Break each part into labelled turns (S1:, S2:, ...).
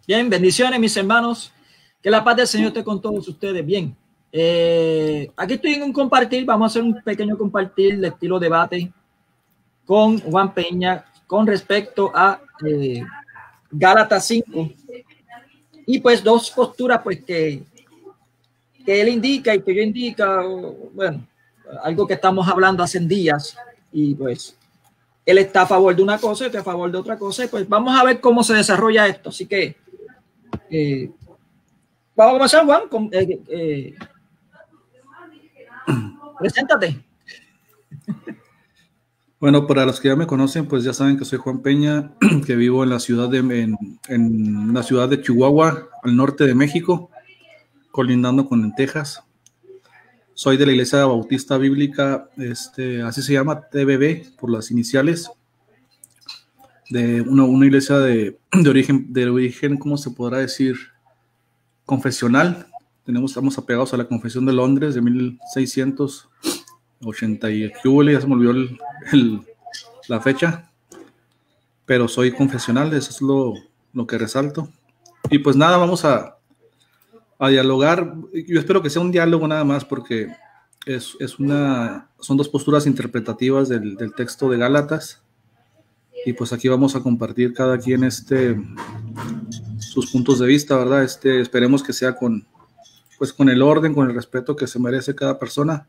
S1: Bien, bendiciones, mis hermanos. Que la paz del Señor esté con todos ustedes. Bien, aquí estoy en un compartir. Vamos a hacer un pequeño compartir de estilo debate con Juan Peña con respecto a Gálatas 5. Y pues dos posturas pues que él indica y que yo indica, bueno, algo que estamos hablando hace días, y pues él está a favor de una cosa y está a favor de otra cosa, y pues vamos a ver cómo se desarrolla esto. Así que vamos a comenzar, Juan. Preséntate.
S2: Bueno, para los que ya me conocen, pues ya saben que soy Juan Peña, que vivo en la ciudad en la ciudad de Chihuahua, al norte de México, colindando con Texas. Soy de la Iglesia Bautista Bíblica, así se llama, TBB, por las iniciales, de una iglesia de origen, ¿cómo se podrá decir? Confesional. Estamos apegados a la Confesión de Londres de 1680 y ya se me olvidó la fecha, pero soy confesional, eso es lo que resalto. Y pues nada, vamos a dialogar. Yo espero que sea un diálogo nada más, porque son dos posturas interpretativas del texto de Gálatas, y pues aquí vamos a compartir cada quien sus puntos de vista, ¿verdad? Esperemos que sea con el orden, con el respeto que se merece cada persona,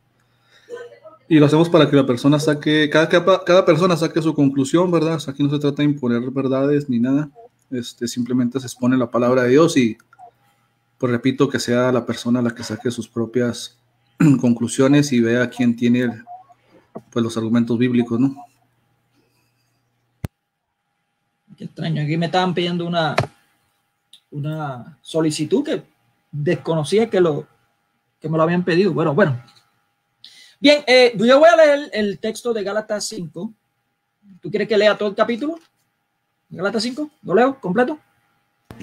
S2: y lo hacemos para que la persona cada persona saque su conclusión, ¿verdad? Aquí no se trata de imponer verdades ni nada, simplemente se expone la palabra de Dios, y pues repito, que sea la persona la que saque sus propias conclusiones y vea quién tiene pues los argumentos bíblicos, ¿no?
S1: Qué extraño, aquí me estaban pidiendo una solicitud que desconocía que me lo habían pedido. Bueno. Bien, yo voy a leer el texto de Gálatas 5. ¿Tú quieres que lea todo el capítulo? Gálatas 5, ¿lo leo completo?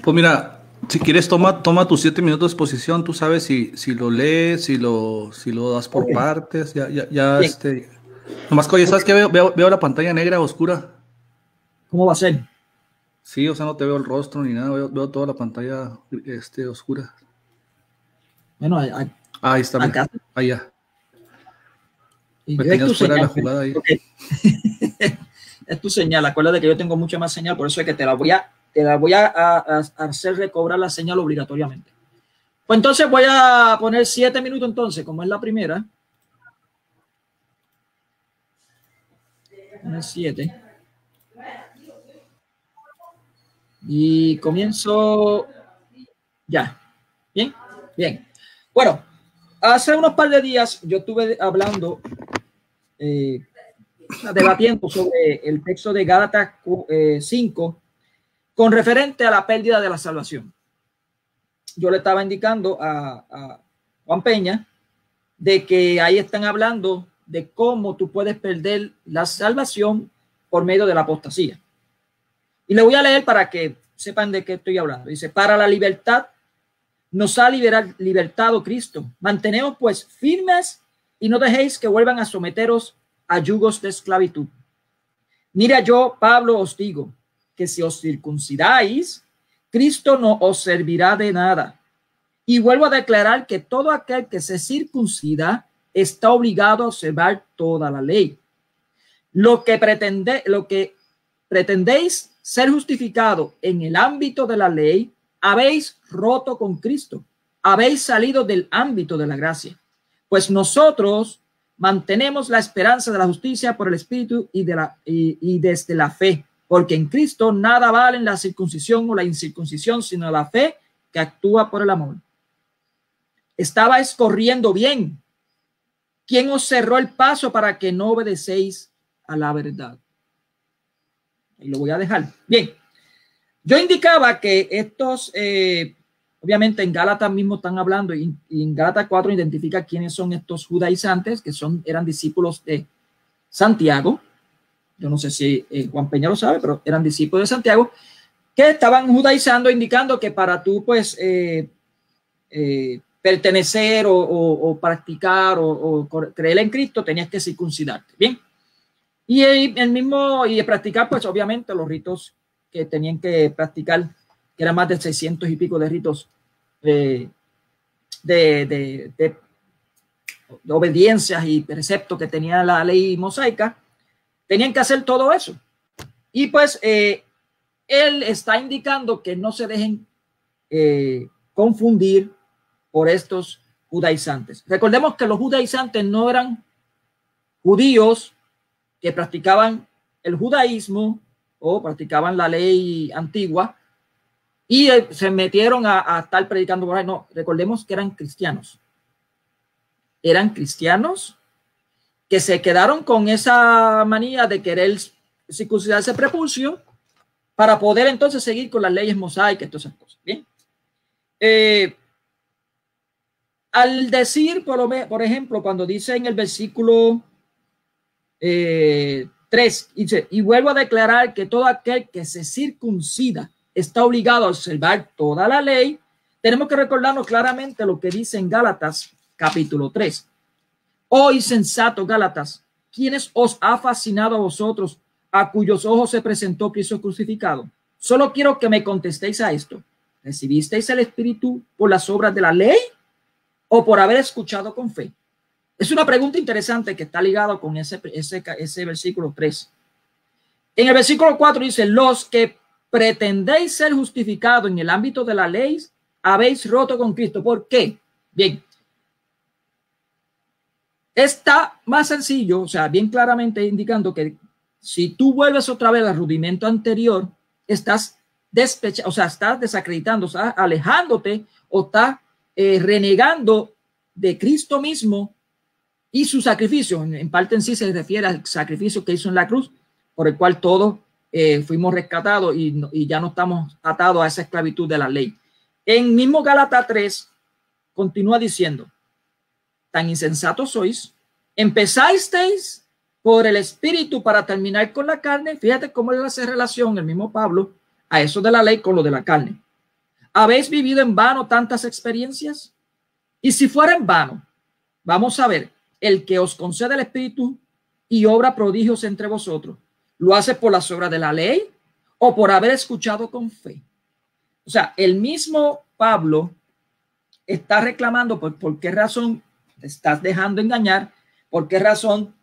S2: Pues mira, si quieres toma tus 7 minutos de exposición. Tú sabes si lo lees, si lo das por partes. Ya nomás que, oye, ¿sabes qué? Veo la pantalla negra oscura.
S1: ¿Cómo va a ser?
S2: Sí, o sea, no te veo el rostro ni nada, veo toda la pantalla oscura.
S1: Bueno,
S2: ahí está, mira. Ahí ya.
S1: Y
S2: me tenías fuera de la jugada ahí.
S1: Okay. Es tu señal. Acuérdate que yo tengo mucha más señal, por eso es que te la voy a hacer recobrar la señal obligatoriamente. Pues entonces voy a poner 7 minutos entonces, como es la primera. Poner 7. Y comienzo ya. Bien. Bueno, hace unos par de días yo estuve hablando, debatiendo sobre el texto de Gálatas 5 con referente a la pérdida de la salvación. Yo le estaba indicando a Juan Peña de que ahí están hablando de cómo tú puedes perder la salvación por medio de la apostasía. Y le voy a leer para que sepan de qué estoy hablando. Dice: para la libertad nos ha libertado Cristo. Manteneos pues firmes y no dejéis que vuelvan a someteros a yugos de esclavitud. Mira, yo, Pablo, os digo que si os circuncidáis, Cristo no os servirá de nada. Y vuelvo a declarar que todo aquel que se circuncida está obligado a observar toda la ley. Lo que pretendéis ser justificado en el ámbito de la ley, habéis roto con Cristo, habéis salido del ámbito de la gracia. Pues nosotros mantenemos la esperanza de la justicia por el Espíritu y desde la fe, porque en Cristo nada valen la circuncisión o la incircuncisión, sino la fe que actúa por el amor. Estabais corriendo bien. ¿Quién os cerró el paso para que no obedecéis a la verdad? Y lo voy a dejar. Bien. Yo indicaba que estos, obviamente en Gálatas mismo están hablando, y en Gálatas 4 identifica quiénes son estos judaizantes, que eran discípulos de Santiago. Yo no sé si Juan Peña lo sabe, pero eran discípulos de Santiago, que estaban judaizando, indicando que para tú, pues, pertenecer o practicar o creer en Cristo, tenías que circuncidarte. Bien. Y practicar, pues, obviamente, los ritos que tenían que practicar que eran más de 600 y pico de ritos de obediencias y preceptos que tenía la ley mosaica, tenían que hacer todo eso. Y pues él está indicando que no se dejen confundir por estos judaizantes. Recordemos que los judaizantes no eran judíos que practicaban el judaísmo o practicaban la ley antigua y se metieron a estar predicando por ahí. No, recordemos que eran cristianos. Eran cristianos que se quedaron con esa manía de querer circuncidarse prepucio para poder entonces seguir con las leyes mosaicas y todas esas cosas. Bien. Al decir, por ejemplo, cuando dice en el versículo 3, dice, y vuelvo a declarar que todo aquel que se circuncida está obligado a observar toda la ley, tenemos que recordarnos claramente lo que dice en Gálatas capítulo 3. Oh insensatos Gálatas, ¿quiénes os ha fascinado a vosotros, a cuyos ojos se presentó Cristo crucificado? Solo quiero que me contestéis a esto. ¿Recibisteis el Espíritu por las obras de la ley o por haber escuchado con fe? Es una pregunta interesante que está ligado con ese versículo 3. En el versículo 4 dice, los que pretendéis ser justificados en el ámbito de la ley, habéis roto con Cristo. ¿Por qué? Bien. Está más sencillo, o sea, bien claramente indicando que si tú vuelves otra vez al rudimento anterior, estás estás desacreditando, estás alejándote o estás renegando de Cristo mismo y su sacrificio. En parte en sí se refiere al sacrificio que hizo en la cruz, por el cual todos fuimos rescatados y ya no estamos atados a esa esclavitud de la ley. En mismo Gálatas 3 continúa diciendo, tan insensatos sois, empezasteis por el Espíritu para terminar con la carne. Fíjate cómo él hace relación, el mismo Pablo, a eso de la ley con lo de la carne. ¿Habéis vivido en vano tantas experiencias? Y si fuera en vano, vamos a ver, el que os concede el Espíritu y obra prodigios entre vosotros, ¿lo hace por las obras de la ley o por haber escuchado con fe? O sea, el mismo Pablo está reclamando por qué razón te estás dejando engañar, por qué razón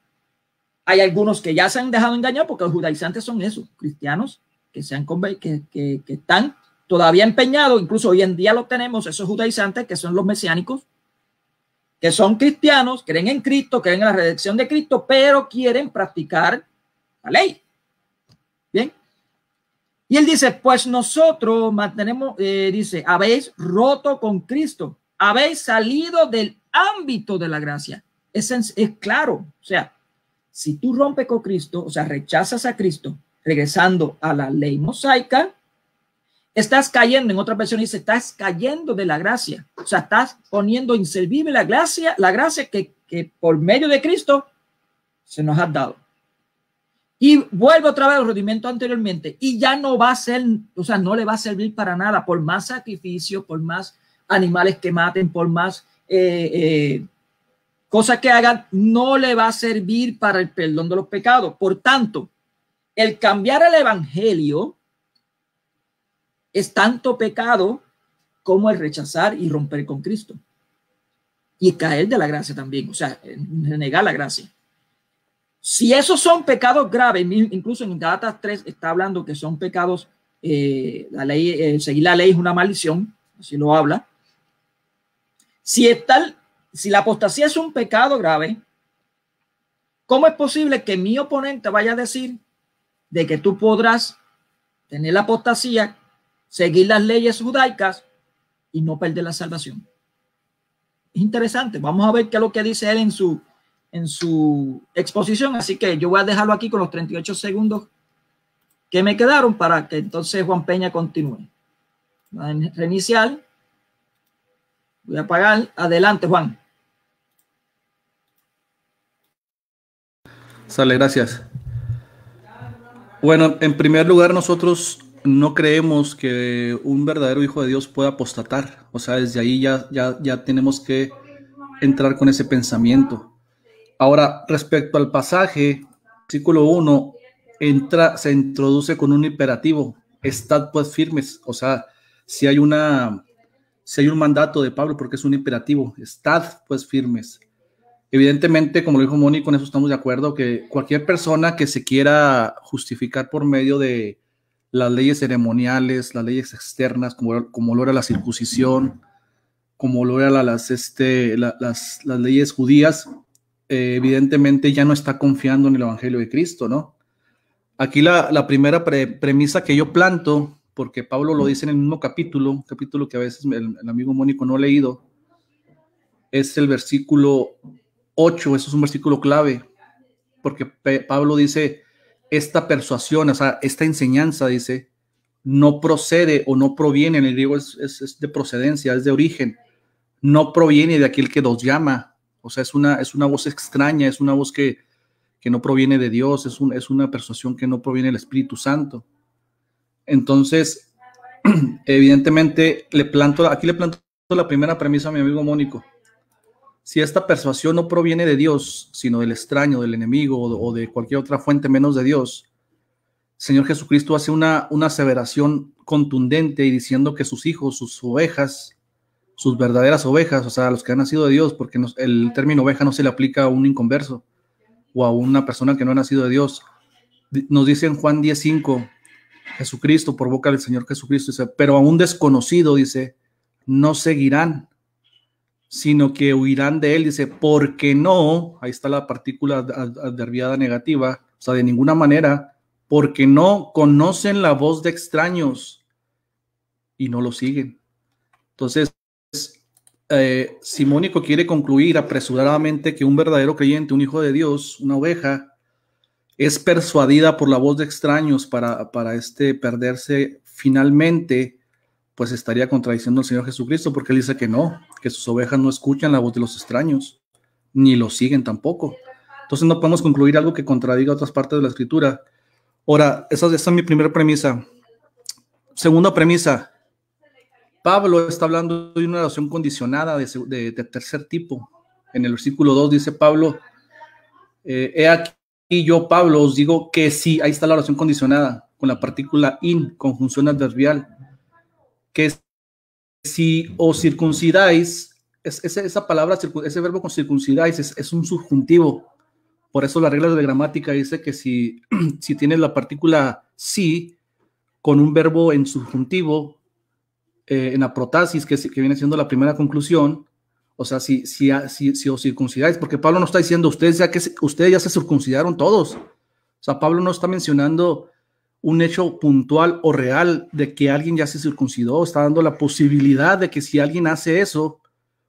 S1: hay algunos que ya se han dejado engañar, porque los judaizantes son esos, cristianos que están todavía empeñados, incluso hoy en día lo tenemos, esos judaizantes que son los mesiánicos, que son cristianos, creen en Cristo, creen en la redención de Cristo, pero quieren practicar la ley. Bien. Y él dice, pues nosotros mantenemos, dice, habéis roto con Cristo, habéis salido del ámbito de la gracia. Es claro, o sea, si tú rompes con Cristo, o sea, rechazas a Cristo, regresando a la ley mosaica, estás cayendo, en otra versión dice, estás cayendo de la gracia. O sea, estás poniendo inservible la gracia que por medio de Cristo se nos ha dado. Y vuelve otra vez al rudimento anteriormente y ya no va a ser, o sea, no le va a servir para nada, por más sacrificio, por más animales que maten, por más cosas que hagan, no le va a servir para el perdón de los pecados. Por tanto, el cambiar el evangelio es tanto pecado como el rechazar y romper con Cristo y caer de la gracia también, o sea, negar la gracia. Si esos son pecados graves, incluso en Gálatas 3 está hablando que son pecados, la ley, seguir la ley es una maldición, así lo habla. Si la apostasía es un pecado grave, ¿cómo es posible que mi oponente vaya a decir de que tú podrás tener la apostasía, seguir las leyes judaicas y no perder la salvación? Es interesante. Vamos a ver qué es lo que dice él en su exposición. Así que yo voy a dejarlo aquí con los 38 segundos que me quedaron para que entonces Juan Peña continúe. Voy a reiniciar. Voy a apagar. Adelante, Juan.
S2: Sale, gracias. Bueno, en primer lugar, nosotros no creemos que un verdadero hijo de Dios pueda apostatar. O sea, desde ahí ya tenemos que entrar con ese pensamiento. Ahora, respecto al pasaje, versículo 1, se introduce con un imperativo. Estad pues firmes. O sea, si hay un mandato de Pablo, porque es un imperativo, estad pues firmes. Evidentemente, como lo dijo Moni, con eso estamos de acuerdo, que cualquier persona que se quiera justificar por medio de las leyes ceremoniales, las leyes externas, como lo era la circuncisión, como lo eran las leyes judías, evidentemente ya no está confiando en el Evangelio de Cristo, ¿no? Aquí la primera premisa que yo planto, porque Pablo lo dice en el mismo capítulo que a veces el amigo Mónico no ha leído, es el versículo 8, eso es un versículo clave, porque Pablo dice, esta persuasión, o sea, esta enseñanza, dice, no procede o no proviene, en el griego es de procedencia, es de origen, no proviene de aquel que nos llama, o sea, es una voz extraña, es una voz que no proviene de Dios, es una persuasión que no proviene del Espíritu Santo. Entonces, evidentemente, aquí le planto la primera premisa a mi amigo Mónico. Si esta persuasión no proviene de Dios, sino del extraño, del enemigo o de cualquier otra fuente menos de Dios, Señor Jesucristo hace una aseveración contundente y diciendo que sus hijos, sus ovejas, sus verdaderas ovejas, o sea, los que han nacido de Dios, porque el término oveja no se le aplica a un inconverso o a una persona que no ha nacido de Dios. Nos dice en Juan 10:5, Jesucristo, por boca del Señor Jesucristo, dice, pero a un desconocido, dice, no seguirán, sino que huirán de él, dice, porque no, ahí está la partícula adverbiada negativa, o sea, de ninguna manera, porque no conocen la voz de extraños y no lo siguen. Entonces, si Mónico quiere concluir apresuradamente que un verdadero creyente, un hijo de Dios, una oveja, es persuadida por la voz de extraños para perderse finalmente, pues estaría contradiciendo al Señor Jesucristo, porque él dice que no, que sus ovejas no escuchan la voz de los extraños, ni lo siguen tampoco. Entonces no podemos concluir algo que contradiga otras partes de la Escritura. Ahora, esa es mi primera premisa. Segunda premisa, Pablo está hablando de una oración condicionada de tercer tipo. En el versículo 2 dice Pablo, he aquí yo, Pablo, os digo que sí, ahí está la oración condicionada, con la partícula in, conjunción adverbial, que si os circuncidáis, esa palabra, ese verbo con circuncidáis es un subjuntivo. Por eso las reglas de gramática dice que si tienes la partícula sí con un verbo en subjuntivo, en la protasis, que viene siendo la primera conclusión, o sea, si os circuncidáis, porque Pablo no está diciendo ustedes ya se circuncidaron todos. O sea, Pablo no está mencionando un hecho puntual o real de que alguien ya se circuncidó, está dando la posibilidad de que si alguien hace eso,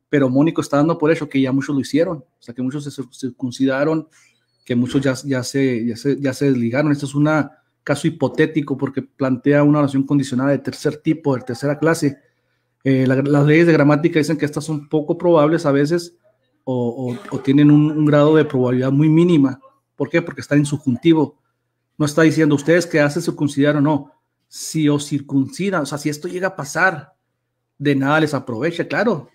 S2: pero Mónico está dando por hecho que ya muchos lo hicieron, o sea, que muchos se circuncidaron, que muchos ya se desligaron. Esto es un caso hipotético porque plantea una oración condicionada de tercer tipo, de tercera clase. Las leyes de gramática dicen que estas son poco probables a veces o tienen un grado de probabilidad muy mínima. ¿Por qué? Porque están en subjuntivo. No está diciendo ustedes que hacen circuncidar o no. Si os circuncidan, o sea, si esto llega a pasar, de nada les aprovecha, claro.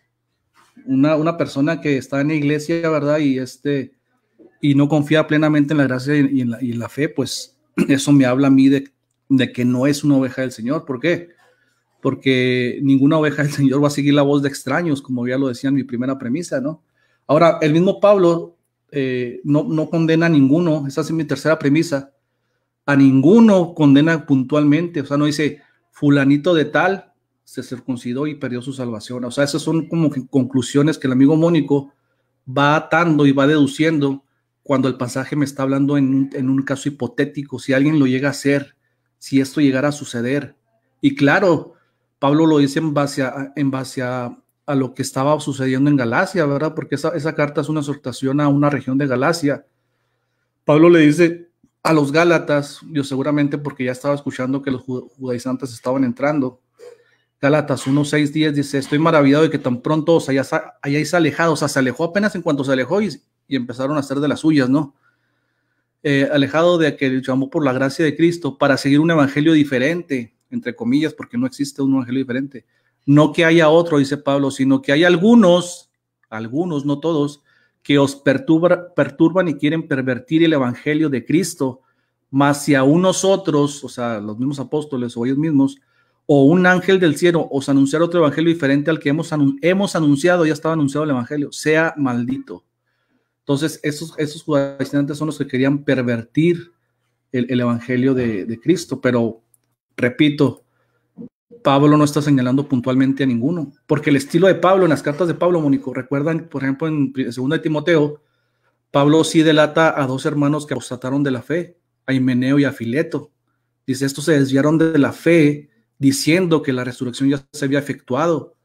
S2: Una persona que está en la iglesia, ¿verdad? Y no confía plenamente en la gracia y en la fe, pues eso me habla a mí de que no es una oveja del Señor. ¿Por qué? Porque ninguna oveja del Señor va a seguir la voz de extraños, como ya lo decía en mi primera premisa, ¿no? Ahora, el mismo Pablo no condena a ninguno, esa es mi tercera premisa, a ninguno condena puntualmente, o sea, no dice fulanito de tal se circuncidó y perdió su salvación. O sea, esas son como que conclusiones que el amigo Mónico va atando y va deduciendo cuando el pasaje me está hablando en un caso hipotético, si alguien lo llega a hacer, si esto llegara a suceder. Y claro, Pablo lo dice en base a lo que estaba sucediendo en Galacia, ¿verdad? Porque esa carta es una exhortación a una región de Galacia. Pablo le dice a los Gálatas, yo seguramente porque ya estaba escuchando que los judaizantes estaban entrando. Gálatas 1:6-10 dice, estoy maravillado de que tan pronto os hayáis alejado. O sea, se alejó apenas en cuanto se alejó y empezaron a hacer de las suyas, ¿no? Alejado de aquel llamó por la gracia de Cristo para seguir un evangelio diferente, entre comillas, porque no existe un evangelio diferente. No que haya otro, dice Pablo, sino que hay algunos, no todos, que os perturban y quieren pervertir el evangelio de Cristo, mas si aún nosotros, o sea, los mismos apóstoles o ellos mismos, o un ángel del cielo os anunciar otro evangelio diferente al que hemos anunciado, ya estaba anunciado el evangelio, sea maldito. Entonces, esos judaizantes son los que querían pervertir el evangelio de Cristo, pero repito, Pablo no está señalando puntualmente a ninguno, porque el estilo de Pablo en las cartas de Pablo, Mónico, recuerdan, por ejemplo, en 2 de Timoteo, Pablo sí delata a dos hermanos que apostataron de la fe, a Himeneo y a Fileto. Dice, estos se desviaron de la fe diciendo que la resurrección ya se había efectuado.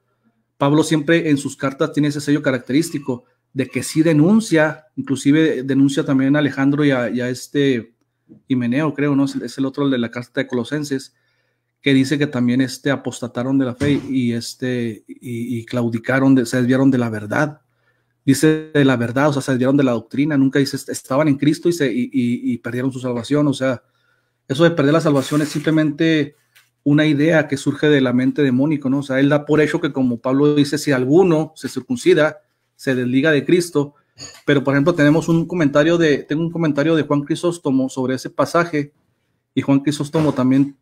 S2: Pablo siempre en sus cartas tiene ese sello característico de que sí denuncia, inclusive denuncia también a Alejandro y a Himeneo, creo, ¿no? Es el otro, el de la carta de Colosenses, que dice que también apostataron de la fe y claudicaron, se desviaron de la verdad. Dice de la verdad, o sea, se desviaron de la doctrina, nunca dice estaban en Cristo y perdieron su salvación. O sea, eso de perder la salvación es simplemente una idea que surge de la mente de Mónico, ¿no? O sea, él da por hecho que, como Pablo dice, si alguno se circuncida, se desliga de Cristo. Pero, por ejemplo, tengo un comentario de Juan Crisóstomo sobre ese pasaje, y Juan Crisóstomo también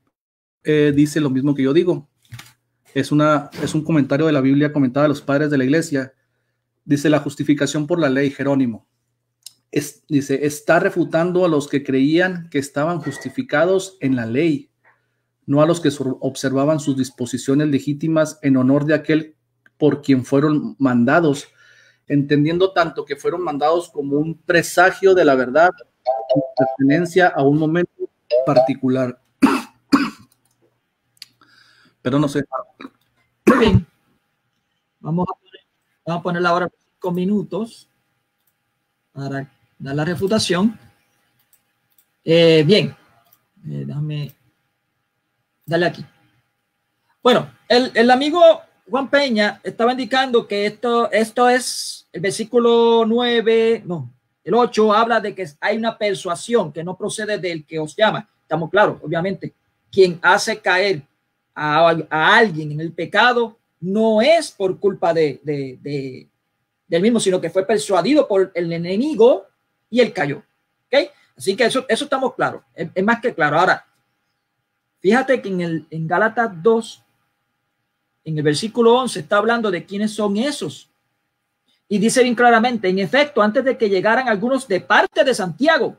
S2: dice lo mismo que yo digo. Es un comentario de la Biblia comentada a los padres de la iglesia. Dice, la justificación por la ley, Jerónimo. Dice, está refutando a los que creían que estaban justificados en la ley, no a los que observaban sus disposiciones legítimas en honor de aquel por quien fueron mandados, entendiendo tanto que fueron mandados como un presagio de la verdad, pertenencia a un momento particular. Pero no sé.
S1: Muy bien. Vamos a poner ahora 5 minutos para dar la refutación. Bien. Déjame darle aquí. Bueno, el amigo Juan Peña estaba indicando que esto es el versículo 9, no, el 8 habla de que hay una persuasión que no procede del que os llama. Estamos claros, obviamente. Quien hace caer a alguien en el pecado no es por culpa del mismo, sino que fue persuadido por el enemigo y él cayó. ¿Okay? Así que eso estamos claros. Es más que claro. Ahora, fíjate que en Gálatas 2, en el versículo 11, está hablando de quiénes son esos. Y dice bien claramente, en efecto, antes de que llegaran algunos de parte de Santiago,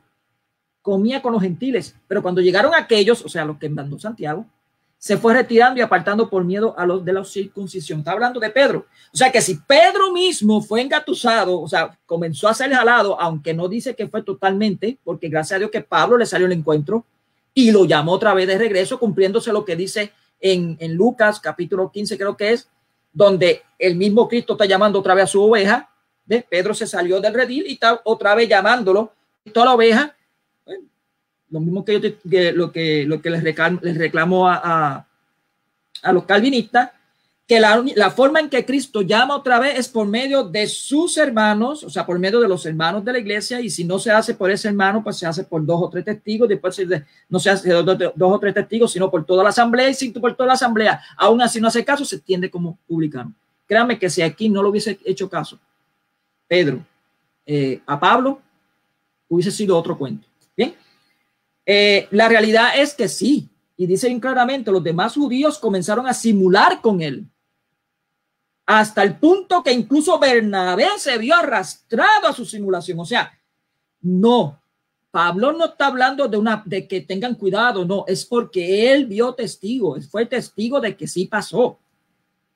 S1: comía con los gentiles. Pero cuando llegaron aquellos, o sea, los que mandó Santiago, se fue retirando y apartando por miedo a los de la circuncisión. Está hablando de Pedro. O sea que si Pedro mismo fue engatusado, o sea, comenzó a ser jalado, aunque no dice que fue totalmente, porque gracias a Dios que Pablo le salió el encuentro y lo llamó otra vez de regreso, cumpliéndose lo que dice en Lucas capítulo 15, creo que es, donde el mismo Cristo está llamando otra vez a su oveja. ¿Ves? Pedro se salió del redil y está otra vez llamándolo toda la oveja. Bueno, lo mismo que lo que les reclamo a los calvinistas, que la forma en que Cristo llama otra vez es por medio de sus hermanos, o sea, por medio de los hermanos de la iglesia, y si no se hace por ese hermano, pues se hace por 2 o 3 testigos, después no se hace 2 o 3 testigos, sino por toda la asamblea, y si por toda la asamblea aún así no hace caso, se entiende como publicano. Créanme que si aquí no lo hubiese hecho caso Pedro a Pablo, hubiese sido otro cuento. Bien, la realidad es que sí, y dice bien claramente, los demás judíos comenzaron a simular con él, hasta el punto que incluso Bernabé se vio arrastrado a su simulación. O sea, no, Pablo no está hablando de que tengan cuidado, no, es porque él vio testigo, fue testigo de que sí pasó. O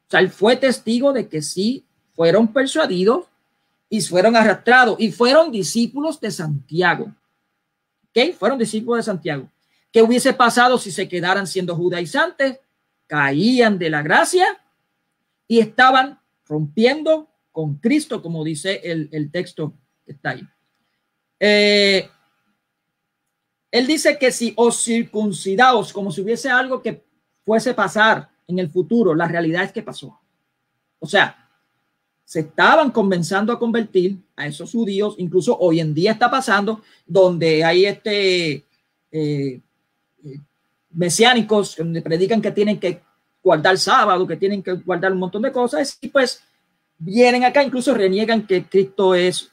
S1: sea, él fue testigo de que sí fueron persuadidos y fueron arrastrados y fueron discípulos de Santiago. ¿Ok? Fueron discípulos de Santiago. ¿Qué hubiese pasado si se quedaran siendo judaizantes? Caían de la gracia y estaban rompiendo con Cristo, como dice el texto que está ahí. Él dice que si os circuncidaos, como si hubiese algo que fuese pasar en el futuro, la realidad es que pasó. O sea, se estaban comenzando a convertir a esos judíos, incluso hoy en día está pasando, donde hay mesiánicos, donde predican que tienen que guardar sábado, que tienen que guardar un montón de cosas, y pues vienen acá, incluso reniegan que Cristo es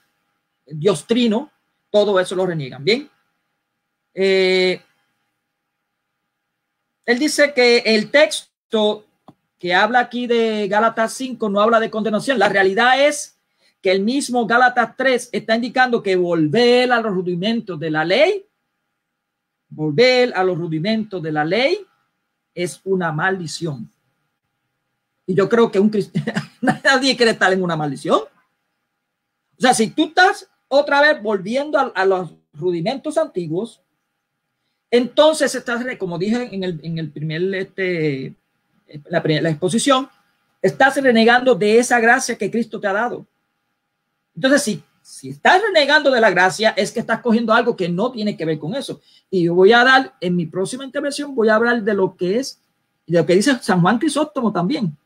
S1: Dios trino, todo eso lo reniegan. Bien, él dice que el texto texto que habla aquí de Gálatas 5 no habla de condenación. La realidad es que el mismo Gálatas 3 está indicando que volver a los rudimentos de la ley, es una maldición. Y yo creo que un cristiano, nadie quiere estar en una maldición. O sea, si tú estás otra vez volviendo a los rudimentos antiguos, entonces estás, como dije en el primer, la exposición, estás renegando de esa gracia que Cristo te ha dado. Entonces, si estás renegando de la gracia, es que estás cogiendo algo que no tiene que ver con eso. Y yo voy a dar, en mi próxima intervención, voy a hablar de lo que es, de lo que dice San Juan Crisóstomo también,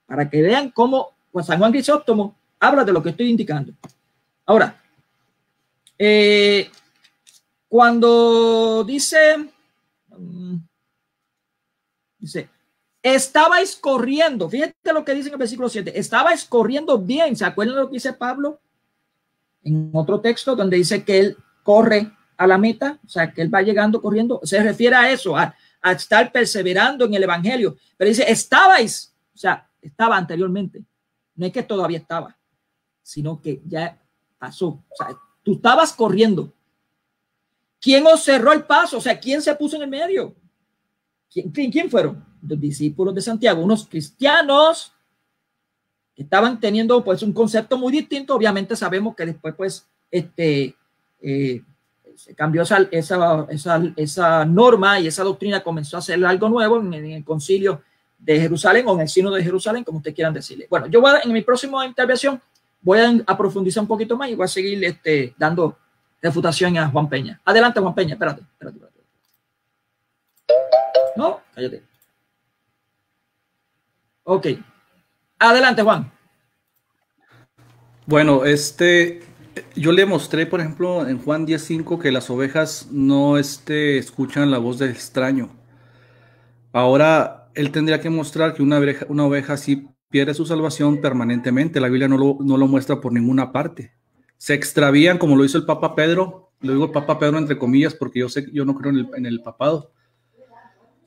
S1: para que vean cómo pues, San Juan Crisóstomo habla de lo que estoy indicando. Ahora, cuando dice, estabais corriendo, fíjate lo que dice en el versículo 7, estabais corriendo bien. ¿Se acuerdan de lo que dice Pablo en otro texto donde dice que él corre a la meta? O sea, que él va llegando corriendo. Se refiere a eso, a estar perseverando en el evangelio. Pero dice, estabais, o sea, estaba anteriormente. No es que todavía estaba, sino que ya pasó. O sea, tú estabas corriendo. ¿Quién os cerró el paso? O sea, ¿quién se puso en el medio? ¿Quién fueron? Los discípulos de Santiago, unos cristianos que estaban teniendo pues un concepto muy distinto. Obviamente sabemos que después pues se cambió esa norma y esa doctrina comenzó a ser algo nuevo en el concilio de Jerusalén o en el sínodo de Jerusalén, como ustedes quieran decirle. Bueno, yo en mi próxima intervención voy a profundizar un poquito más y voy a seguir dando refutación a Juan Peña. Adelante, Juan Peña, espérate. No, cállate. Ok. Adelante, Juan.
S2: Bueno, yo le mostré, por ejemplo, en Juan 10:5 que las ovejas no escuchan la voz del extraño. Ahora, él tendría que mostrar que una oveja sí pierde su salvación permanentemente. La Biblia no lo muestra por ninguna parte. Se extravían, como lo hizo el Papa Pedro. Lo digo Papa Pedro entre comillas porque yo no creo en el papado.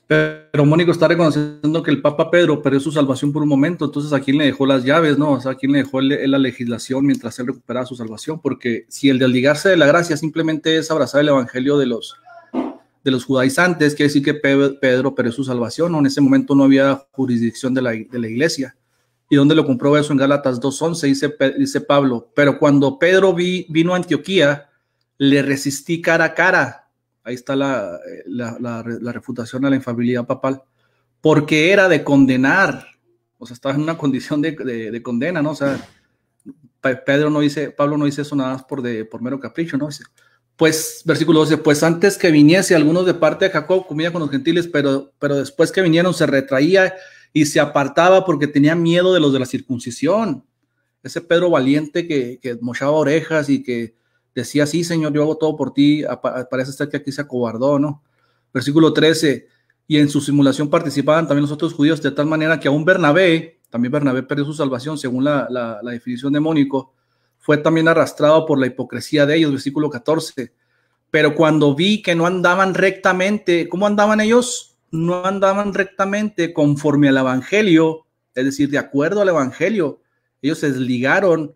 S2: Pero Mónico está reconociendo que el Papa Pedro perdió su salvación por un momento. Entonces, ¿a quién le dejó las llaves? ¿No? O sea, ¿a quién le dejó la legislación mientras él recuperaba su salvación? Porque si el desligarse de la gracia simplemente es abrazar el evangelio de los judaizantes, quiere decir que Pedro perdió su salvación, ¿no? En ese momento no había jurisdicción de la iglesia. ¿Y dónde lo comprueba eso? En Gálatas 2:11 dice Pablo, pero cuando Pedro vino a Antioquía, le resistí cara a cara. Ahí está la refutación a la infalibilidad papal, porque era de condenar, o sea, estaba en una condición de condena, ¿no? O sea, Pablo no dice eso nada más por mero capricho, ¿no? Dice, pues, versículo 12, pues antes que viniese algunos de parte de Jacob comía con los gentiles, pero después que vinieron se retraía y se apartaba porque tenía miedo de los de la circuncisión. Ese Pedro valiente que mochaba orejas y que decía, sí, Señor, yo hago todo por ti, parece ser que aquí se acobardó, ¿no? Versículo 13, y en su simulación participaban también los otros judíos, de tal manera que aún Bernabé perdió su salvación, según la definición de Mónico, fue también arrastrado por la hipocresía de ellos, versículo 14, pero cuando vi que no andaban rectamente, ¿cómo andaban ellos? No andaban rectamente conforme al evangelio, es decir, de acuerdo al evangelio, ellos se desligaron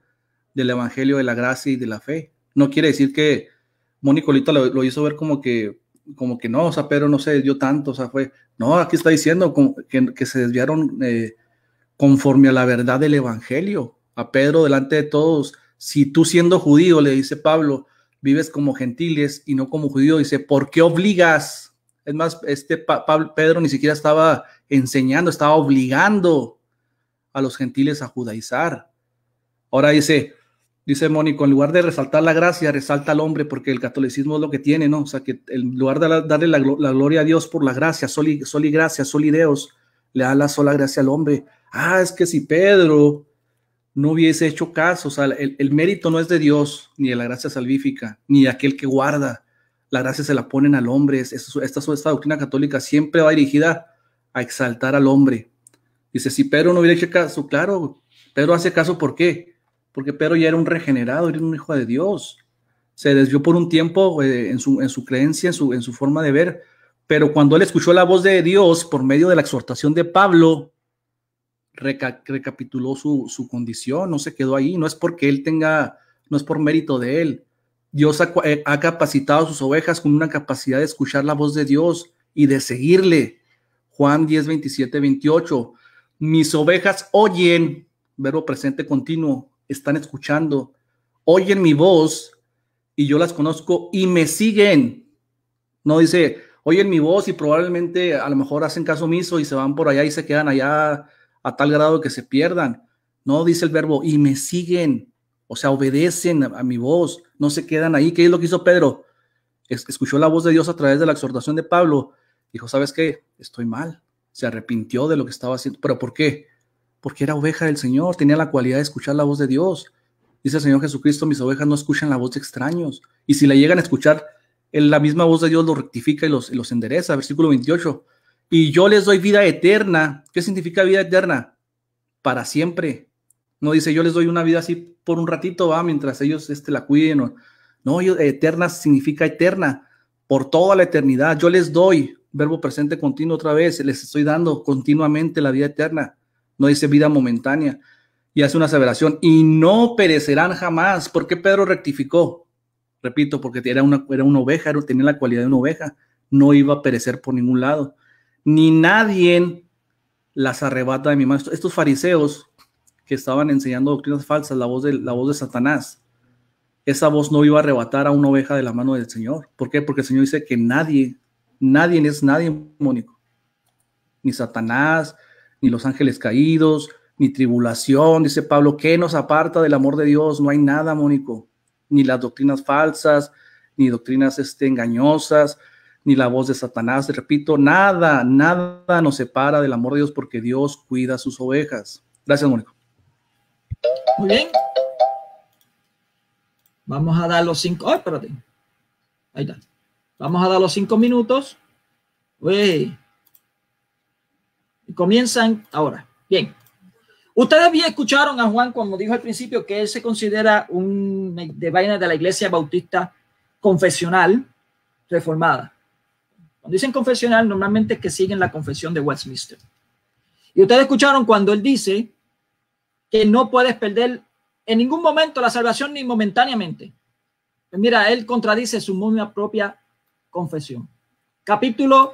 S2: del evangelio de la gracia y de la fe. No quiere decir que Mónico ahorita lo hizo ver como que no, o sea, Pedro no se desvió tanto, o sea, no, aquí está diciendo que se desviaron conforme a la verdad del evangelio. A Pedro delante de todos, si tú siendo judío, le dice Pablo, vives como gentiles y no como judío, dice, ¿por qué obligas? Es más, Pedro ni siquiera estaba enseñando, estaba obligando a los gentiles a judaizar. Ahora dice Mónico, en lugar de resaltar la gracia, resalta al hombre, porque el catolicismo es lo que tiene, ¿no? O sea, que en lugar de darle la gloria a Dios por la gracia, soli gracia, soli Deus, le da la sola gracia al hombre. Es que si Pedro no hubiese hecho caso, o sea, el mérito no es de Dios, ni de la gracia salvífica, ni de aquel que guarda. La gracia se la ponen al hombre. Esta doctrina católica siempre va dirigida a exaltar al hombre. Dice, si Pedro no hubiera hecho caso, claro, Pedro hace caso, ¿por qué? Porque Pedro ya era un regenerado, era un hijo de Dios. Se desvió por un tiempo en su creencia, en su forma de ver, Pero cuando él escuchó la voz de Dios por medio de la exhortación de Pablo, recapituló su condición, no se quedó ahí, no es porque él tenga, no es por mérito de él. Dios ha capacitado a sus ovejas con una capacidad de escuchar la voz de Dios y de seguirle. Juan 10, 27, 28. Mis ovejas oyen, verbo presente continuo, están escuchando, oyen mi voz y yo las conozco y me siguen. No dice, oyen mi voz y probablemente a lo mejor hacen caso omiso y se van por allá y se quedan allá a tal grado que se pierdan. No, dice el verbo, y me siguen, o sea, obedecen a mi voz, no se quedan ahí. ¿Qué es lo que hizo Pedro? Escuchó la voz de Dios a través de la exhortación de Pablo. Dijo, ¿sabes qué? Estoy mal. Se arrepintió de lo que estaba haciendo. ¿Pero por qué? Porque era oveja del Señor, tenía la cualidad de escuchar la voz de Dios. Dice el Señor Jesucristo, mis ovejas no escuchan la voz de extraños. Y si la llegan a escuchar, la misma voz de Dios los rectifica y los endereza. Versículo 28. Y yo les doy vida eterna. ¿Qué significa vida eterna? Para siempre. No dice, yo les doy una vida así por un ratito, va, mientras ellos la cuiden. No, eterna significa eterna, por toda la eternidad. Yo les doy, verbo presente continuo otra vez, les estoy dando continuamente la vida eterna. No dice vida momentánea. Y hace una aseveración, y no perecerán jamás. ¿Por qué Pedro rectificó? Repito, porque era una oveja, tenía la cualidad de una oveja. No iba a perecer por ningún lado. Ni nadie las arrebata de mi mano. Estos fariseos que estaban enseñando doctrinas falsas, la voz de Satanás, esa voz no iba a arrebatar a una oveja de la mano del Señor. ¿Por qué? Porque el Señor dice que nadie es nadie, Mónico. Ni Satanás, ni los ángeles caídos, ni tribulación, dice Pablo, ¿qué nos aparta del amor de Dios? No hay nada, Mónico. Ni las doctrinas falsas, ni doctrinas engañosas, ni la voz de Satanás. Repito, nada nos separa del amor de Dios porque Dios cuida a sus ovejas. Gracias, Mónico.
S1: Muy bien. Vamos a dar los 5. Oh, espérate. Ahí está. Vamos a dar los 5 minutos. Uy. Y comienzan ahora. Bien. Ustedes bien escucharon a Juan cuando dijo al principio que él se considera de vaina de la Iglesia Bautista confesional reformada. Cuando dicen confesional, normalmente es que siguen la confesión de Westminster. Y ustedes escucharon cuando él dice que no puedes perder en ningún momento la salvación ni momentáneamente. Pues mira, él contradice su propia confesión. Capítulo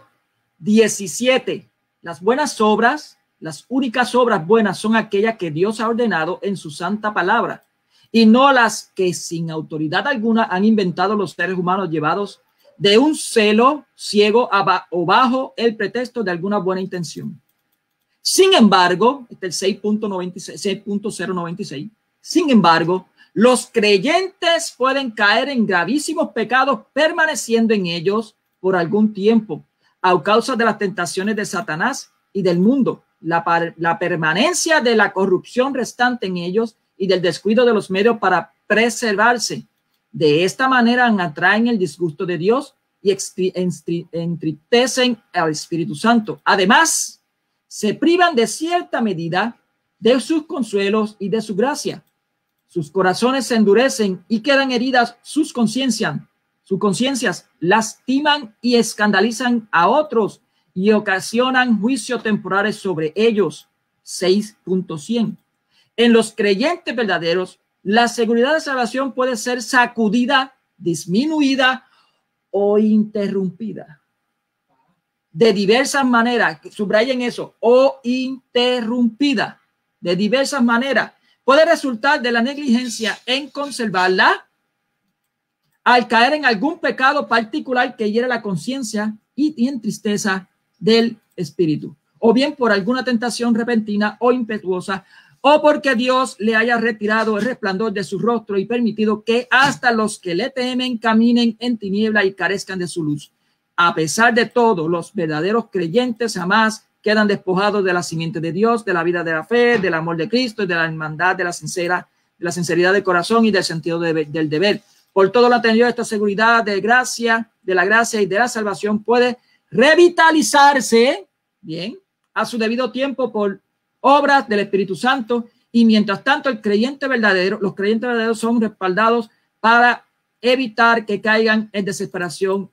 S1: 17. Las buenas obras, las únicas obras buenas son aquellas que Dios ha ordenado en su santa palabra y no las que sin autoridad alguna han inventado los seres humanos llevados de un celo ciego o bajo el pretexto de alguna buena intención. Sin embargo, este es el 6.096. Sin embargo, los creyentes pueden caer en gravísimos pecados permaneciendo en ellos por algún tiempo a causa de las tentaciones de Satanás y del mundo, la permanencia de la corrupción restante en ellos y del descuido de los medios para preservarse. De esta manera atraen el disgusto de Dios y entristecen al Espíritu Santo. Además, se privan de cierta medida de sus consuelos y de su gracia. Sus corazones se endurecen y quedan heridas sus conciencias. Sus conciencias lastiman y escandalizan a otros y ocasionan juicios temporales sobre ellos. 6.100. En los creyentes verdaderos, la seguridad de salvación puede ser sacudida, disminuida o interrumpida. De diversas maneras, subrayen eso, o interrumpida. De diversas maneras. Puede resultar de la negligencia en conservarla al caer en algún pecado particular que hiere la conciencia y entristeza del espíritu, o bien por alguna tentación repentina o impetuosa, o porque Dios le haya retirado el resplandor de su rostro y permitido que hasta los que le temen caminen en tiniebla y carezcan de su luz. A pesar de todo, los verdaderos creyentes jamás quedan despojados de la simiente de Dios, de la vida de la fe, del amor de Cristo y de la hermandad de la sinceridad del corazón y del sentido del deber. Por todo lo anterior, esta seguridad de la gracia y de la salvación puede revitalizarse, bien, a su debido tiempo por obras del Espíritu Santo, y mientras tanto los creyentes verdaderos son respaldados para evitar que caigan en desesperación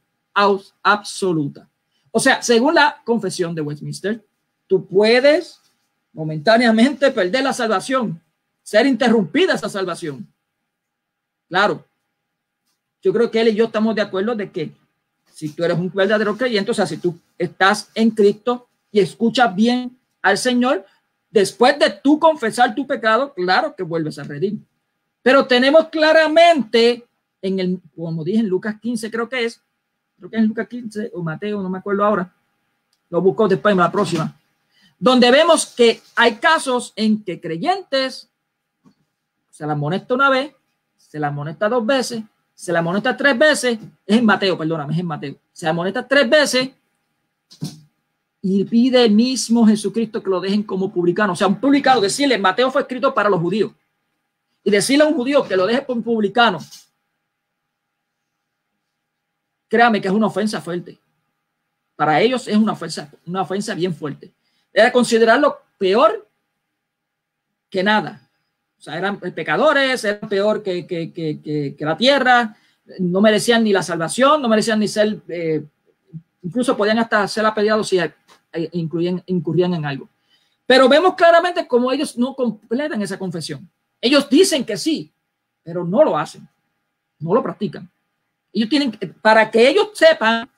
S1: absoluta. O sea, según la confesión de Westminster, tú puedes momentáneamente perder la salvación, ser interrumpida esa salvación. Claro, yo creo que él y yo estamos de acuerdo de que si tú eres un verdadero creyente, o sea, si tú estás en Cristo y escuchas bien al Señor, después de tú confesar tu pecado, claro que vuelves a redimir. Pero tenemos claramente en el, como dije en Lucas 15, creo que es en Lucas 15 o Mateo, no me acuerdo ahora, lo busco después en la próxima, donde vemos que hay casos en que creyentes se la amonesta una vez, se la amonesta 2 veces, se la amonesta 3 veces, es en Mateo, perdóname, es en Mateo, se la amonesta 3 veces y pide el mismo Jesucristo que lo dejen como publicano. O sea, un publicano, decirle, Mateo fue escrito para los judíos, y decirle a un judío que lo deje por publicano, créame que es una ofensa fuerte. Para ellos es una ofensa bien fuerte. Era considerarlo peor que nada. O sea, eran pecadores, eran peor que la tierra, no merecían ni la salvación, no merecían ni ser, incluso podían hasta ser apedreados si incurrían en algo. Pero vemos claramente cómo ellos no completan esa confesión. Ellos dicen que sí, pero no lo hacen, no lo practican. Ellos tienen, para que ellos sepan,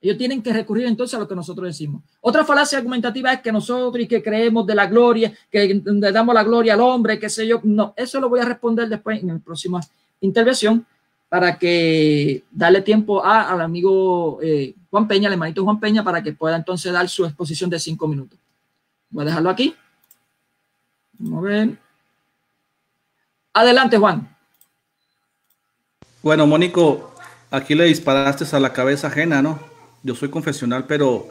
S1: ellos tienen que recurrir entonces a lo que nosotros decimos. Otra falacia argumentativa es que nosotros y que creemos de la gloria, que le damos la gloria al hombre, qué sé yo. No, eso lo voy a responder después en la próxima intervención para que darle tiempo al amigo Juan Peña, al hermanito Juan Peña, para que pueda entonces dar su exposición de 5 minutos. Voy a dejarlo aquí. Vamos a ver. Adelante, Juan.
S2: Bueno, Mónico, aquí le disparaste a la cabeza ajena, ¿no? Yo soy confesional, pero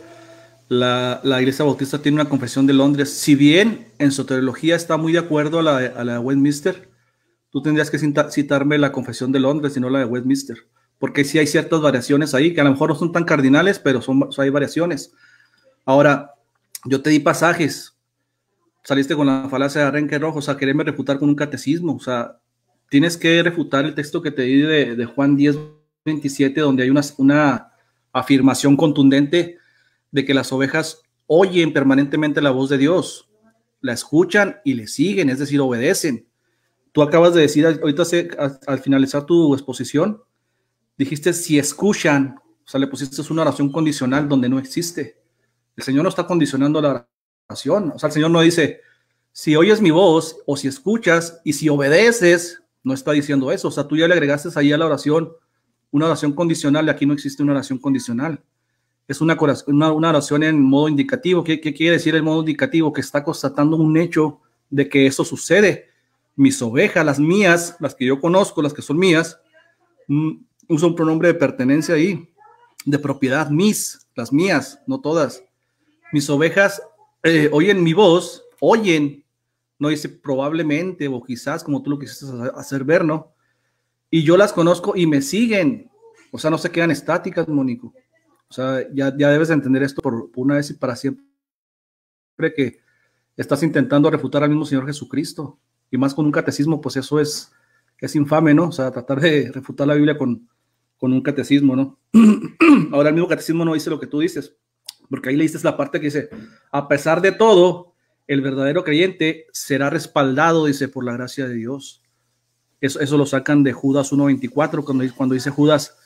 S2: la Iglesia Bautista tiene una confesión de Londres. Si bien en soteriología está muy de acuerdo a la Westminster, tú tendrías que citarme la confesión de Londres y no la de Westminster, porque sí hay ciertas variaciones ahí, que a lo mejor no son tan cardinales, pero hay variaciones. Ahora, yo te di pasajes, saliste con la falacia de Arenque Rojo, o sea, quererme refutar con un catecismo, o sea, tienes que refutar el texto que te di de Juan 10:27, donde hay una afirmación contundente de que las ovejas oyen permanentemente la voz de Dios, la escuchan y le siguen, es decir, obedecen. Tú acabas de decir, ahorita al finalizar tu exposición, dijiste si escuchan, o sea, le pusiste una oración condicional donde no existe. El Señor no está condicionando la oración, o sea, el Señor no dice, si oyes mi voz o si escuchas y si obedeces, no está diciendo eso. O sea, tú ya le agregaste ahí a la oración una oración condicional y aquí no existe una oración condicional. Es una oración en modo indicativo. ¿Qué quiere decir el modo indicativo? Que está constatando un hecho de que eso sucede. Mis ovejas, las mías, las que yo conozco, las que son mías, uso un pronombre de pertenencia ahí, de propiedad, las mías, no todas. Mis ovejas oyen mi voz, oyen, no dice probablemente o quizás, como tú lo quisiste hacer ver, ¿no? Y yo las conozco y me siguen, o sea, no se quedan estáticas, Mónico. O sea, ya debes de entender esto por una vez y para siempre, que estás intentando refutar al mismo Señor Jesucristo, y más con un catecismo, pues eso es infame, ¿no? O sea, tratar de refutar la Biblia con un catecismo, ¿no? Ahora el mismo catecismo no dice lo que tú dices, porque ahí leíste la parte que dice, a pesar de todo, el verdadero creyente será respaldado, dice, por la gracia de Dios. Eso lo sacan de Judas 1:24, cuando dice Judas,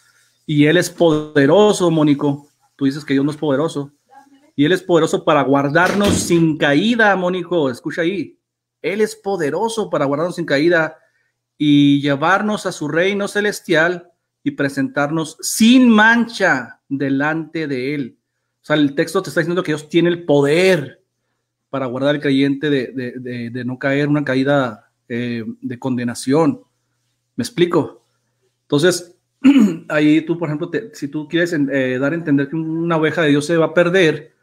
S2: y él es poderoso, Mónico. Tú dices que Dios no es poderoso. Y él es poderoso para guardarnos sin caída, Mónico. Escucha ahí. Él es poderoso para guardarnos sin caída y llevarnos a su reino celestial y presentarnos sin mancha delante de él. O sea, el texto te está diciendo que Dios tiene el poder para guardar al creyente de no caer una caída de condenación. ¿Me explico? Entonces, ahí tú, por ejemplo, si tú quieres dar a entender que una oveja de Dios se va a perder,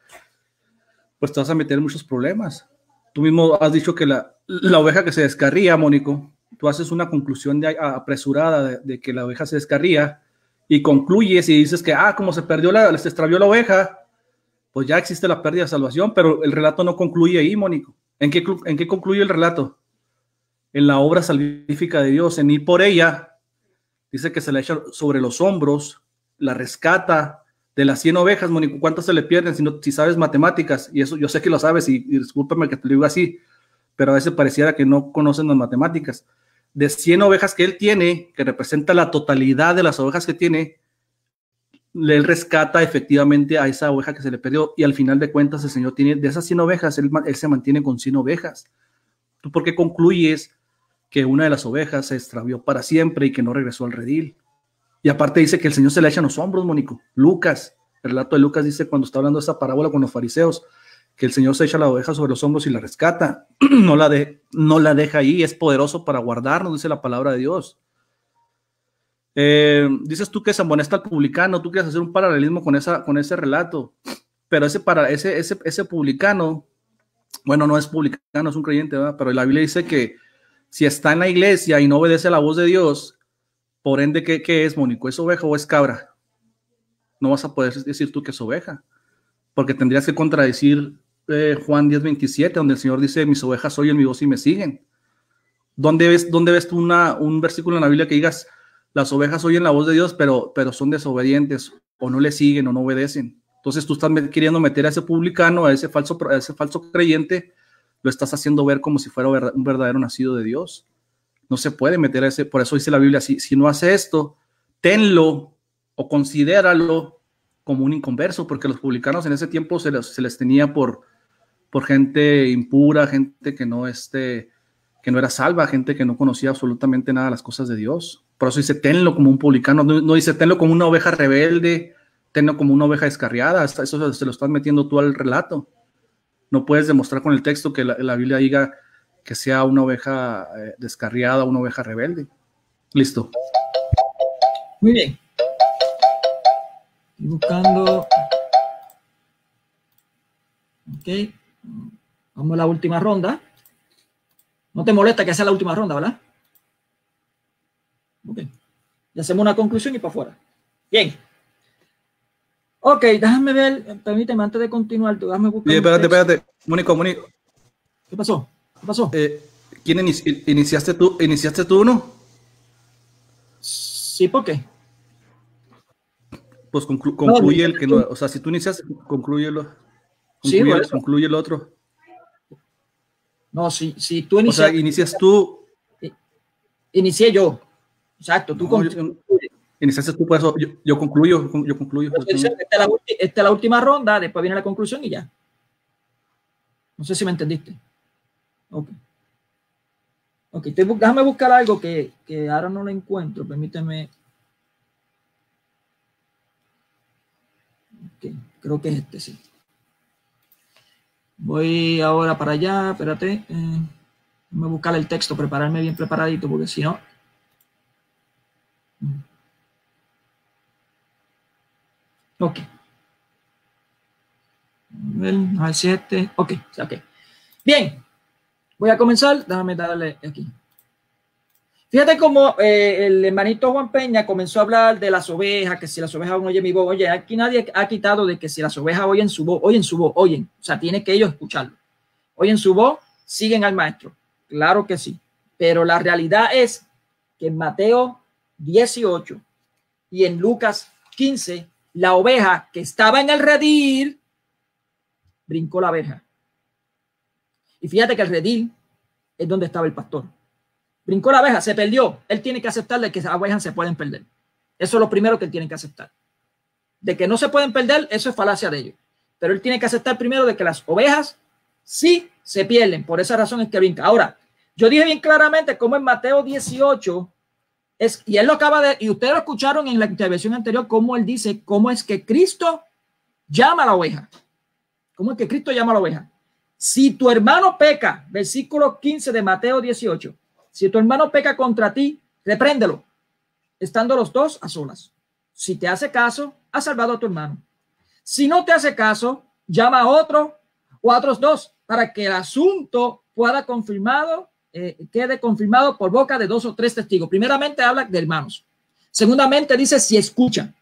S2: pues te vas a meter en muchos problemas. Tú mismo has dicho que la oveja que se descarría, Mónico, tú haces una conclusión apresurada de que la oveja se descarría y concluyes y dices que, como se extravió la oveja, pues ya existe la pérdida de salvación, pero el relato no concluye ahí, Mónico. ¿En qué concluye el relato? En la obra salvífica de Dios, en ir por ella. Dice que se la echa sobre los hombros, la rescata, De las 100 ovejas, Mónico, ¿cuántas se le pierden si sabes matemáticas? Y eso yo sé que lo sabes y discúlpame que te lo digo así, pero a veces pareciera que no conocen las matemáticas. De 100 ovejas que él tiene, que representa la totalidad de las ovejas que tiene, él rescata efectivamente a esa oveja que se le perdió y al final de cuentas el Señor tiene, de esas 100 ovejas, él se mantiene con 100 ovejas. ¿Tú por qué concluyes que una de las ovejas se extravió para siempre y que no regresó al redil? Y aparte dice que el Señor se le echa en los hombros, Mónico. Lucas, el relato de Lucas dice cuando está hablando de esa parábola con los fariseos, que el Señor se echa la oveja sobre los hombros y la rescata. no la deja ahí, es poderoso para guardarnos, dice la palabra de Dios. Dices tú que se amonesta al publicano, tú quieres hacer un paralelismo con ese relato, pero ese publicano, bueno, no es publicano, es un creyente, ¿verdad? Pero la Biblia dice que si está en la iglesia y no obedece a la voz de Dios, por ende, ¿qué es, Mónico? ¿Es oveja o es cabra? No vas a poder decir tú que es oveja, porque tendrías que contradecir Juan 10:27, donde el Señor dice, mis ovejas oyen mi voz y me siguen. ¿Dónde ves tú un versículo en la Biblia que digas, las ovejas oyen la voz de Dios, pero son desobedientes, o no le siguen, o no obedecen? Entonces tú estás queriendo meter a ese publicano, a ese falso creyente, lo estás haciendo ver como si fuera un verdadero nacido de Dios. No se puede meter a ese, por eso dice la Biblia, si no hace esto, tenlo o considéralo como un inconverso, porque los publicanos en ese tiempo se les tenía por gente impura, gente que no era salva, gente que no conocía absolutamente nada de las cosas de Dios. Por eso dice, tenlo como un publicano, no dice, tenlo como una oveja rebelde, tenlo como una oveja descarriada. Eso se lo estás metiendo tú al relato. No puedes demostrar con el texto que la Biblia diga que sea una oveja descarriada, una oveja rebelde. Listo.
S1: Muy bien. Estoy buscando. Ok. Vamos a la última ronda. No te molesta que sea la última ronda, ¿verdad? Ok. Y hacemos una conclusión y para afuera. Bien. Ok, déjame ver. Permíteme, antes de continuar, déjame buscar.
S2: Oye, espérate. Mónico.
S1: ¿Qué pasó?
S2: ¿Quién iniciaste tú? ¿Iniciaste tú uno?
S1: Sí, ¿por qué?
S2: Pues concluye el que no. O sea, si tú iniciaste, conclúyelo. Concluye el otro.
S1: No, si tú iniciaste.
S2: O sea, inicias tú.
S1: Inicié yo. Exacto, tú
S2: iniciaste tú, por eso yo concluyo.
S1: Esta es la última ronda, después viene la conclusión y ya. No sé si me entendiste. Ok. Déjame buscar algo que ahora no lo encuentro. Permíteme. Okay, creo que es este, sí. Voy ahora para allá. Espérate. Déjame buscar el texto, prepararme bien preparadito, porque si no. Ok. Al 7. Ok. Bien. Voy a comenzar. Déjame darle aquí. Fíjate cómo el hermanito Juan Peña comenzó a hablar de las ovejas, que si las ovejas oyen mi voz. Oye, aquí nadie ha quitado de que si las ovejas oyen su voz, oyen. O sea, tiene que ellos escucharlo. Oyen su voz, siguen al maestro. Claro que sí. Pero la realidad es que en Mateo 18 y en Lucas 15, la oveja que estaba en el redil brincó la verja. Y fíjate que el redil es donde estaba el pastor. Brincó la abeja, se perdió. Él tiene que aceptar de que las abejas se pueden perder. Eso es lo primero que él tiene que aceptar. De que no se pueden perder, eso es falacia de ellos. Pero él tiene que aceptar primero de que las ovejas sí se pierden. Por esa razón es que brinca. Ahora, yo dije bien claramente cómo en Mateo 18 es, y él lo acaba de, y ustedes lo escucharon en la intervención anterior, cómo él dice, cómo es que Cristo llama a la oveja. ¿Cómo es que Cristo llama a la oveja? Si tu hermano peca, versículo 15 de Mateo 18, si tu hermano peca contra ti, repréndelo, estando los dos a solas. Si te hace caso, has salvado a tu hermano. Si no te hace caso, llama a otro o a otros dos para que el asunto pueda quede confirmado por boca de 2 o 3 testigos. Primeramente habla de hermanos. Segundamente dice si escuchan.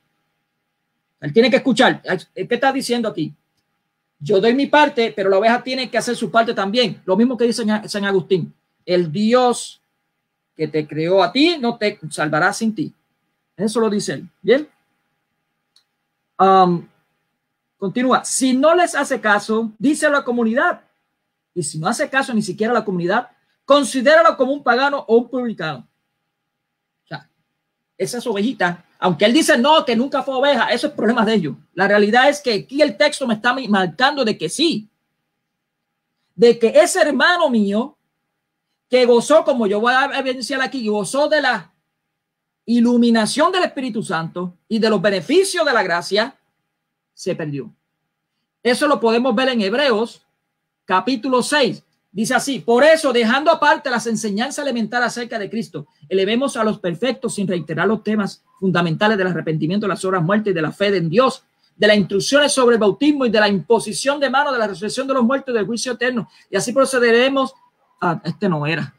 S1: Él tiene que escuchar. ¿Qué está diciendo aquí? Yo doy mi parte, pero la oveja tiene que hacer su parte también. Lo mismo que dice San Agustín. El Dios que te creó a ti no te salvará sin ti. Eso lo dice él. Bien. Continúa, si no les hace caso, dice a la comunidad, y si no hace caso ni siquiera a la comunidad, considéralo como un pagano o un publicano. O sea, esas ovejitas, aunque él dice no, que nunca fue oveja, eso es problema de ellos. La realidad es que aquí el texto me está marcando de que sí, de que ese hermano mío que gozó, como yo voy a evidenciar aquí, gozó de la iluminación del Espíritu Santo y de los beneficios de la gracia, se perdió. Eso lo podemos ver en Hebreos capítulo 6. Dice así: por eso, dejando aparte las enseñanzas elementales acerca de Cristo, elevemos a los perfectos sin reiterar los temas fundamentales del arrepentimiento, de las obras muertas y de la fe en Dios, de las instrucciones sobre el bautismo y de la imposición de manos, de la resurrección de los muertos y del juicio eterno. Y así procederemos. Este no era.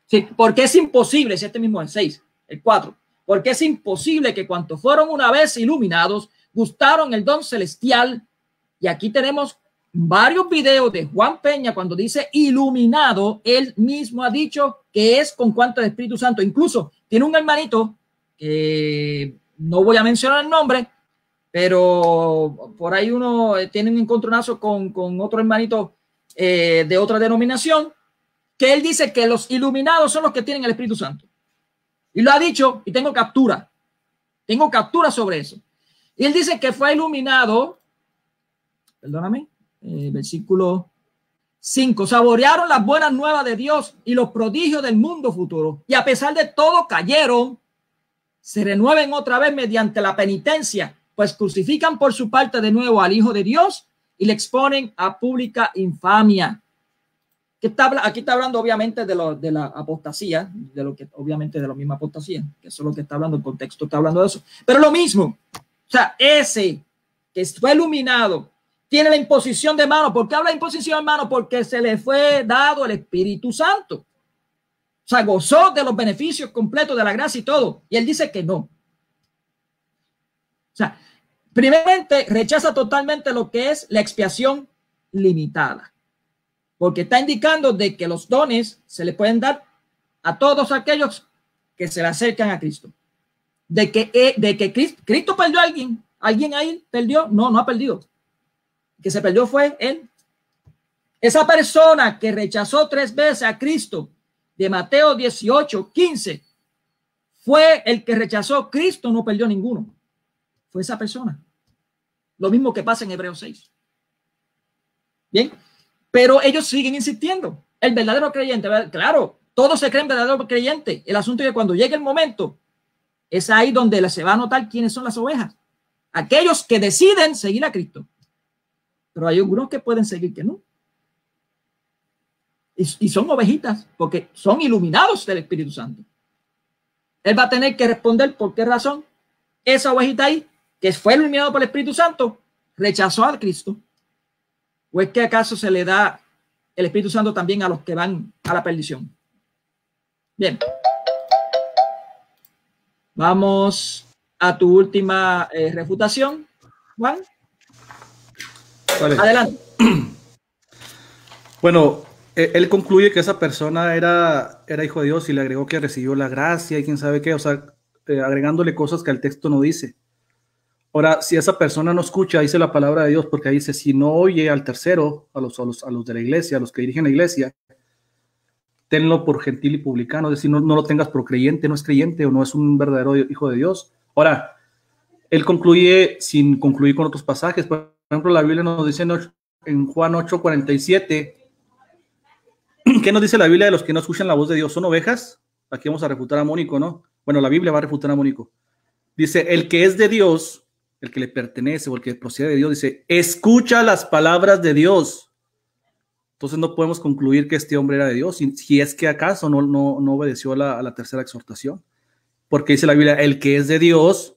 S1: Sí, porque es imposible, si este mismo es 6, el 4, porque es imposible que cuantos fueron una vez iluminados, gustaron el don celestial. Y aquí tenemos varios videos de Juan Peña cuando dice iluminado. Él mismo ha dicho que es con cuanto el Espíritu Santo. Incluso tiene un hermanito que no voy a mencionar el nombre, pero por ahí uno tiene un encontronazo con otro hermanito de otra denominación, que él dice que los iluminados son los que tienen el Espíritu Santo. Y lo ha dicho, y tengo captura sobre eso. Y él dice que fue iluminado, perdóname, versículo 5, saborearon las buenas nuevas de Dios y los prodigios del mundo futuro, y a pesar de todo cayeron, se renueven otra vez mediante la penitencia, pues crucifican por su parte de nuevo al Hijo de Dios y le exponen a pública infamia. Aquí está hablando obviamente de la apostasía, de lo que obviamente de la misma apostasía, que eso es lo que está hablando, el contexto está hablando de eso, pero lo mismo. O sea, ese que fue iluminado tiene la imposición de mano. ¿Por qué habla de imposición de mano? Porque se le fue dado el Espíritu Santo. O sea, gozó de los beneficios completos de la gracia y todo. Y él dice que no. O sea, primeramente rechaza totalmente lo que es la expiación limitada, porque está indicando de que los dones se le pueden dar a todos aquellos que se le acercan a Cristo. De que Cristo perdió a alguien. ¿Alguien ahí perdió? No, no ha perdido. El que se perdió fue él. Esa persona que rechazó 3 veces a Cristo de Mateo 18:15 fue el que rechazó Cristo, no perdió ninguno. Fue esa persona. Lo mismo que pasa en Hebreos 6. Bien, pero ellos siguen insistiendo. El verdadero creyente, claro, todos se creen verdadero creyente. El asunto es que cuando llegue el momento, es ahí donde se va a notar quiénes son las ovejas. Aquellos que deciden seguir a Cristo. Pero hay algunos que pueden seguir que no. Y son ovejitas porque son iluminados del Espíritu Santo. Él va a tener que responder por qué razón esa ovejita ahí, que fue iluminado por el Espíritu Santo, rechazó a Cristo. ¿O es que acaso se le da el Espíritu Santo también a los que van a la perdición? Bien. Vamos a tu última refutación, Juan.
S2: Vale.
S1: Adelante.
S2: Bueno, él concluye que esa persona era hijo de Dios y le agregó que recibió la gracia y quién sabe qué, o sea, agregándole cosas que el texto no dice. Ahora, si esa persona no escucha, dice la palabra de Dios, porque ahí dice, si no oye al tercero, a los de la iglesia, a los que dirigen la iglesia, tenlo por gentil y publicano, es decir, no lo tengas por creyente, no es creyente o no es un verdadero hijo de Dios. Ahora, él concluye sin concluir con otros pasajes. Por ejemplo, la Biblia nos dice en Juan 8:47, ¿qué nos dice la Biblia de los que no escuchan la voz de Dios? ¿Son ovejas? Aquí vamos a refutar a Mónico, ¿no? Bueno, la Biblia va a refutar a Mónico. Dice, el que es de Dios, el que le pertenece o el que procede de Dios, dice, escucha las palabras de Dios. Entonces no podemos concluir que este hombre era de Dios, si es que acaso no obedeció a la tercera exhortación. Porque dice la Biblia, el que es de Dios,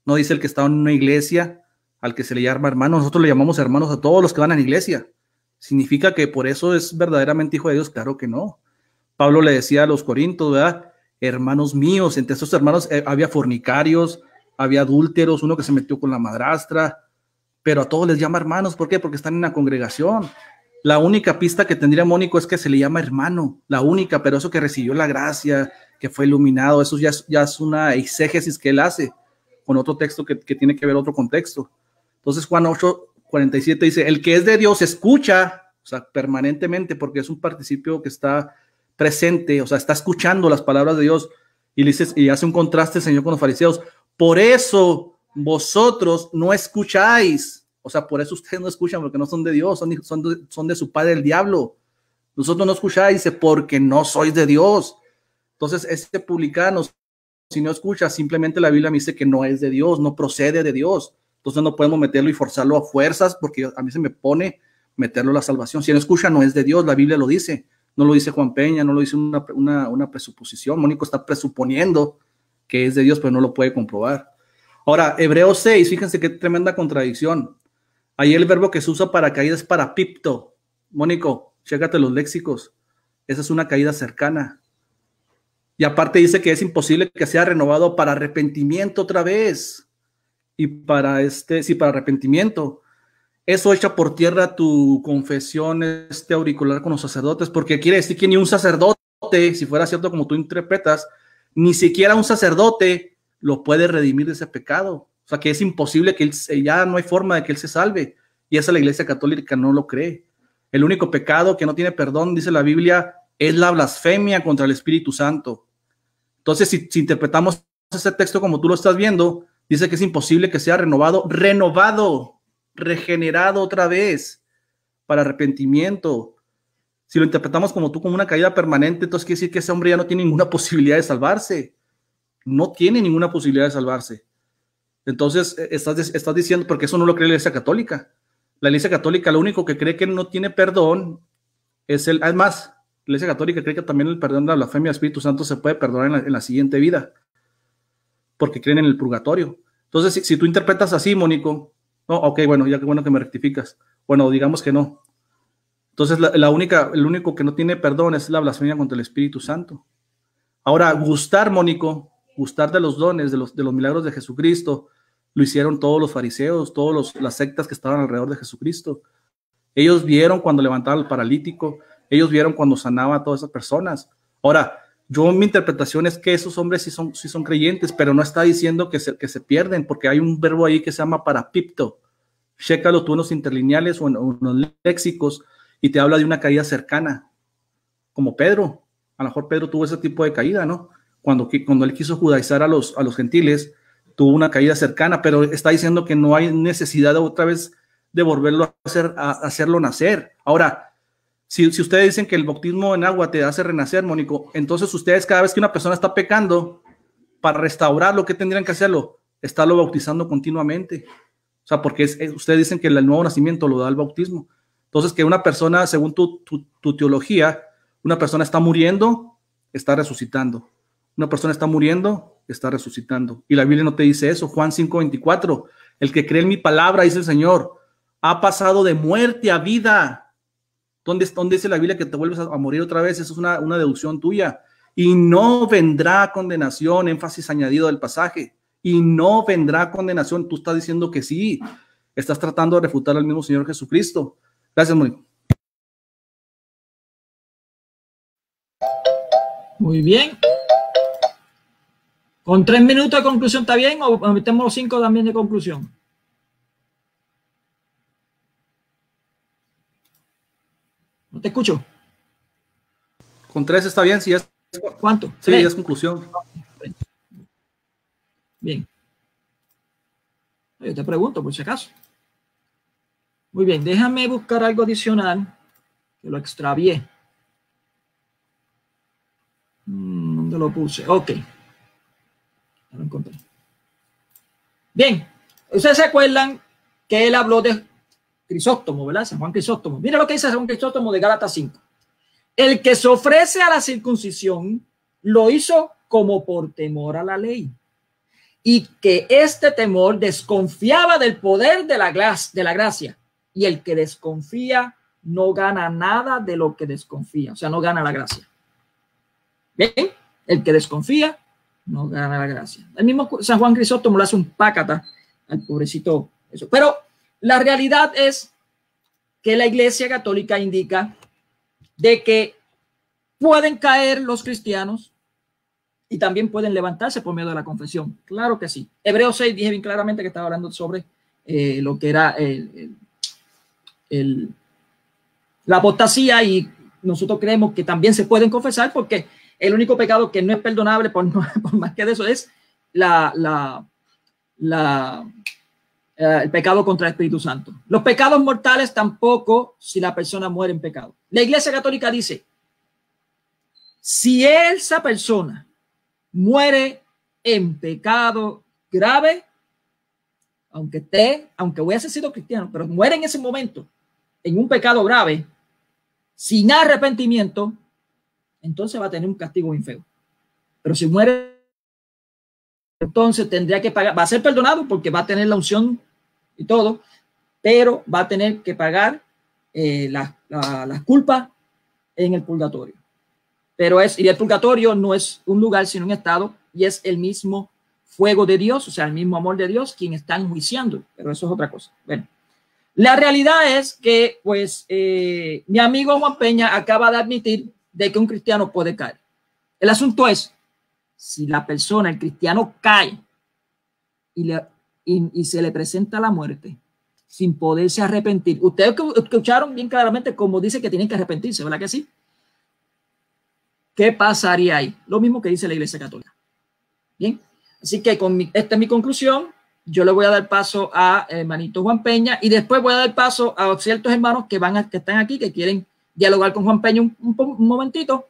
S2: no dice el que está en una iglesia, al que se le llama hermano. Nosotros le llamamos hermanos a todos los que van a la iglesia. ¿Significa que por eso es verdaderamente hijo de Dios? Claro que no. Pablo le decía a los corintios, ¿verdad? Hermanos míos. Entre estos hermanos había fornicarios, había adúlteros, uno que se metió con la madrastra, pero a todos les llama hermanos. ¿Por qué? Porque están en la congregación. La única pista que tendría Mónico es que se le llama hermano, la única, pero eso que recibió la gracia, que fue iluminado, eso ya es una exégesis que él hace con otro texto que tiene que ver otro contexto. Entonces Juan 8:47 dice, el que es de Dios escucha, o sea, permanentemente, porque es un participio que está presente, o sea, está escuchando las palabras de Dios, y dices, y hace un contraste el Señor con los fariseos. Por eso vosotros no escucháis, o sea, por eso ustedes no escuchan, porque no son de Dios, son de su padre el diablo. Nosotros no escucháis, dice, porque no sois de Dios. Entonces, este publicano, si no escucha, simplemente la Biblia me dice que no es de Dios, no procede de Dios. Entonces no podemos meterlo y forzarlo a fuerzas, porque a mí se me pone meterlo a la salvación. Si no escucha, no es de Dios, la Biblia lo dice. No lo dice Juan Peña, no lo dice una presuposición. Mónico está presuponiendo que es de Dios, pero no lo puede comprobar. Ahora, Hebreos 6, fíjense qué tremenda contradicción. Ahí el verbo que se usa para caída es para pipto. Mónico, chécate los léxicos. Esa es una caída cercana. Y aparte dice que es imposible que sea renovado para arrepentimiento otra vez. Y para para arrepentimiento. Eso echa por tierra tu confesión auricular con los sacerdotes, porque quiere decir que ni un sacerdote, si fuera cierto como tú interpretas, ni siquiera un sacerdote lo puede redimir de ese pecado. O sea, que es imposible que ya no hay forma de que él se salve. Y esa la Iglesia Católica no lo cree. El único pecado que no tiene perdón, dice la Biblia, es la blasfemia contra el Espíritu Santo. Entonces, si interpretamos ese texto como tú lo estás viendo, dice que es imposible que sea renovado, regenerado otra vez para arrepentimiento. Si lo interpretamos como tú, como una caída permanente, entonces quiere decir que ese hombre ya no tiene ninguna posibilidad de salvarse. No tiene ninguna posibilidad de salvarse. Entonces estás diciendo, porque eso no lo cree la Iglesia Católica. La Iglesia Católica lo único que cree que no tiene perdón es además, la Iglesia Católica cree que también el perdón de la blasfemia del Espíritu Santo se puede perdonar en la siguiente vida, porque creen en el purgatorio. Entonces, si tú interpretas así, Mónico, no, ok, bueno, ya que bueno que me rectificas. Bueno, digamos que no. Entonces, el único que no tiene perdón es la blasfemia contra el Espíritu Santo. Ahora, Mónico, gustar de los dones, de los milagros de Jesucristo, lo hicieron todos los fariseos, las sectas que estaban alrededor de Jesucristo. Ellos vieron cuando levantaba al paralítico, ellos vieron cuando sanaba a todas esas personas. Ahora, mi interpretación es que esos hombres sí son creyentes, pero no está diciendo que se pierden, porque hay un verbo ahí que se llama parapipto. Chécalo tú en los interlineales o en los léxicos y te habla de una caída cercana, como Pedro. A lo mejor Pedro tuvo ese tipo de caída, ¿no? Cuando él quiso judaizar a los gentiles, tuvo una caída cercana, pero está diciendo que no hay necesidad de otra vez de volverlo a hacerlo nacer. Ahora, si ustedes dicen que el bautismo en agua te hace renacer, Mónico, entonces ustedes cada vez que una persona está pecando, para restaurarlo, ¿qué tendrían que hacerlo? Estarlo bautizando continuamente. O sea, porque ustedes dicen que el nuevo nacimiento lo da el bautismo. Entonces, que una persona, según tu teología, una persona está muriendo, está resucitando. Una persona está muriendo, está resucitando. Y la Biblia no te dice eso. Juan 5:24, el que cree en mi palabra, dice el Señor, ha pasado de muerte a vida. ¿Dónde dice la Biblia que te vuelves a morir otra vez? Eso es una deducción tuya. Y no vendrá condenación, énfasis añadido del pasaje. Y no vendrá condenación. Tú estás diciendo que sí. Estás tratando de refutar al mismo Señor Jesucristo. Gracias, Mónico.
S1: Muy bien. ¿Con 3 minutos de conclusión está bien o metemos los 5 también de conclusión? No te escucho.
S2: Con 3 está bien, si es.
S1: ¿Cuánto?
S2: Sí,
S1: 3.
S2: es conclusión.
S1: Bien. Yo te pregunto, por si acaso. Muy bien, déjame buscar algo adicional, que lo extravié. ¿Dónde lo puse? Ok. Ya lo encontré. Bien, ustedes se acuerdan que él habló de Crisóstomo, ¿verdad? San Juan Crisóstomo. Mira lo que dice San Juan Crisóstomo de Gálatas 5. El que se ofrece a la circuncisión lo hizo como por temor a la ley, y que este temor desconfiaba del poder de la gracia, y el que desconfía no gana nada de lo que desconfía, o sea, no gana la gracia. Bien, el que desconfía no gana la gracia. El mismo San Juan Crisóstomo le hace un pácata al pobrecito eso. Pero la realidad es que la Iglesia Católica indica de que pueden caer los cristianos y también pueden levantarse por medio de la confesión. Claro que sí. Hebreos 6 dije bien claramente que estaba hablando sobre lo que era la apostasía, y nosotros creemos que también se pueden confesar, porque el único pecado que no es perdonable por más que de eso es el pecado contra el Espíritu Santo. Los pecados mortales tampoco, si la persona muere en pecado. La Iglesia Católica dice, si esa persona muere en pecado grave, aunque hubiese sido cristiano, pero muere en ese momento en un pecado grave, sin arrepentimiento, entonces va a tener un castigo bien feo. Pero si muere, entonces tendría que pagar, va a ser perdonado porque va a tener la unción y todo, pero va a tener que pagar las culpas en el purgatorio. Y el purgatorio no es un lugar, sino un estado, y es el mismo fuego de Dios, o sea, el mismo amor de Dios quien está enjuiciando, pero eso es otra cosa. Bueno, la realidad es que, pues, mi amigo Juan Peña acaba de admitir de que un cristiano puede caer. El asunto es, si la persona, el cristiano, cae y se le presenta la muerte sin poderse arrepentir. Ustedes escucharon bien claramente cómo dice que tienen que arrepentirse, ¿verdad que sí? ¿Qué pasaría ahí? Lo mismo que dice la Iglesia Católica. Bien, así que esta es mi conclusión. Yo le voy a dar paso a hermanito Juan Peña, y después voy a dar paso a ciertos hermanos que están aquí, que quieren dialogar con Juan Peña un momentito.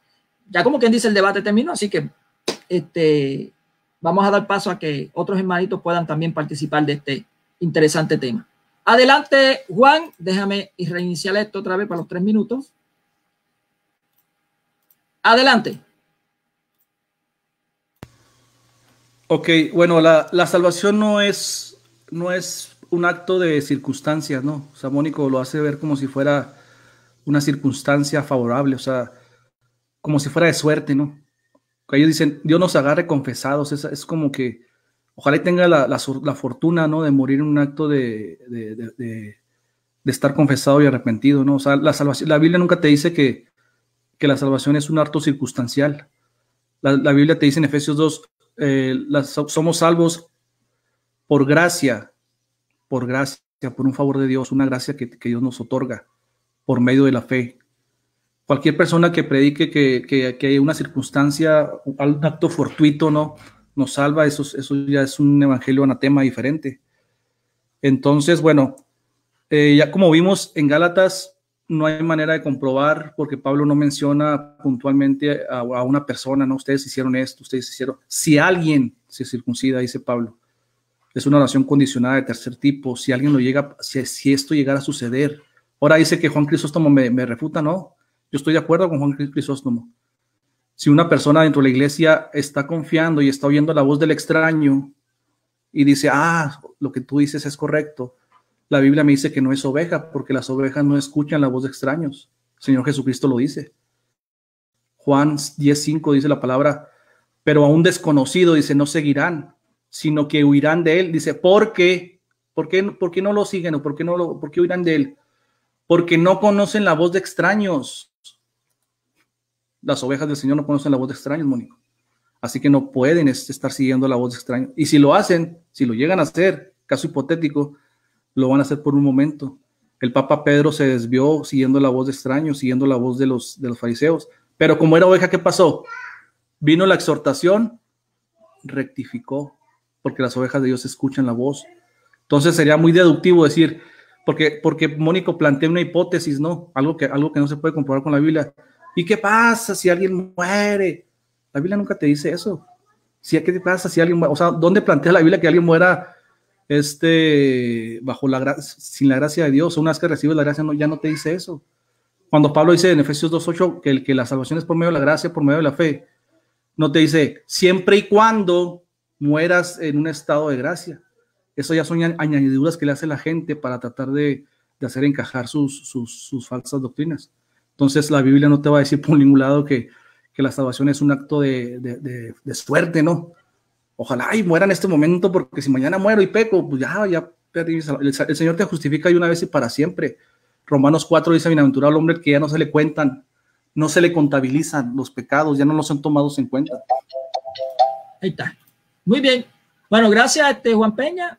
S1: Ya como quien dice, el debate terminó, así que vamos a dar paso a que otros hermanitos puedan también participar de este interesante tema. Adelante, Juan, déjame reiniciar esto otra vez para los 3 minutos. Adelante.
S2: Ok, bueno, la salvación no es un acto de circunstancias, ¿no? O sea, Mónico lo hace ver como si fuera una circunstancia favorable, o sea, como si fuera de suerte, ¿no? Ellos dicen, Dios nos agarre confesados, es como que ojalá y tenga la fortuna, ¿no? De morir en un acto de estar confesado y arrepentido, ¿no? O sea, la salvación, la Biblia nunca te dice que la salvación es un acto circunstancial. La Biblia te dice en Efesios 2, somos salvos por gracia, por un favor de Dios, una gracia que Dios nos otorga por medio de la fe. Cualquier persona que predique que hay una circunstancia, un acto fortuito, ¿no? Nos salva, eso ya es un evangelio anatema diferente. Entonces, bueno, ya como vimos en Gálatas, no hay manera de comprobar, porque Pablo no menciona puntualmente a una persona, ¿no? Ustedes hicieron esto, ustedes hicieron. Si alguien se circuncida, dice Pablo, es una oración condicionada de tercer tipo. Si alguien si esto llegara a suceder. Ahora dice que Juan Crisóstomo me refuta, ¿no? Yo estoy de acuerdo con Juan Crisóstomo. Si una persona dentro de la iglesia está confiando y está oyendo la voz del extraño y dice, lo que tú dices es correcto, la Biblia me dice que no es oveja, porque las ovejas no escuchan la voz de extraños. El Señor Jesucristo lo dice. Juan 10:5 dice la palabra, pero a un desconocido, dice, no seguirán, sino que huirán de él. Dice, ¿por qué no lo siguen? ¿O por qué huirán de él? Porque no conocen la voz de extraños. Las ovejas del Señor no conocen la voz de extraños, Mónico. Así que no pueden estar siguiendo la voz de extraños. Y si lo hacen, si lo llegan a hacer, caso hipotético, lo van a hacer por un momento. El Papa Pedro se desvió siguiendo la voz de extraños, siguiendo la voz de los fariseos. Pero como era oveja, ¿qué pasó? Vino la exhortación, rectificó, porque las ovejas de Dios escuchan la voz. Entonces sería muy deductivo decir, porque Mónico plantea una hipótesis, ¿no? Algo que no se puede comprobar con la Biblia. ¿Y qué pasa si alguien muere? La Biblia nunca te dice eso. ¿Qué pasa si alguien muere? O sea, ¿dónde plantea la Biblia que alguien muera sin la gracia de Dios? Una vez que recibes la gracia, ya no te dice eso. Cuando Pablo dice en Efesios 2:8 que la salvación es por medio de la gracia, por medio de la fe, no te dice siempre y cuando mueras en un estado de gracia. Eso ya son añadiduras que le hace la gente para tratar de hacer encajar sus falsas doctrinas. Entonces la Biblia no te va a decir por ningún lado que la salvación es un acto de suerte, ¿no? Ojalá muera en este momento, porque si mañana muero y peco, pues ya perdí. El Señor te justifica de una vez y para siempre. Romanos 4 dice, bienaventurado el hombre que ya no se le cuentan, no se le contabilizan los pecados, ya no los son tomados en cuenta.
S1: Ahí está. Muy bien. Bueno, gracias Juan Peña.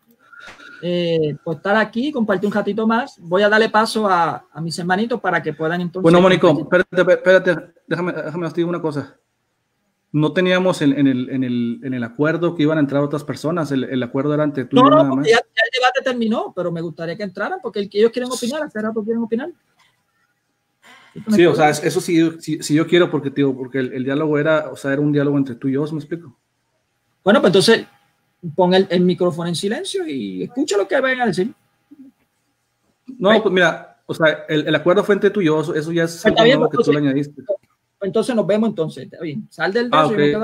S1: por estar aquí, compartir un ratito más. Voy a darle paso a mis hermanitos para que puedan entonces...
S2: Bueno, Mónico, espérate, déjame decir una cosa. No teníamos en el acuerdo que iban a entrar otras personas, el acuerdo era entre tú y yo nada más.
S1: Ya el debate terminó, pero me gustaría que entraran porque ellos quieren opinar, hace rato quieren opinar.
S2: Sí, o sea, eso sí yo quiero porque el diálogo era un diálogo entre tú y yo, ¿me explico?
S1: Bueno, pues entonces pon el micrófono en silencio y escucha lo que vayan a decir.
S2: No, pues mira, o sea, el acuerdo fue entre tú y yo, eso ya es
S1: algo
S2: nuevo que tú le añadiste.
S1: Entonces nos vemos entonces, está bien. Sal del
S2: okay.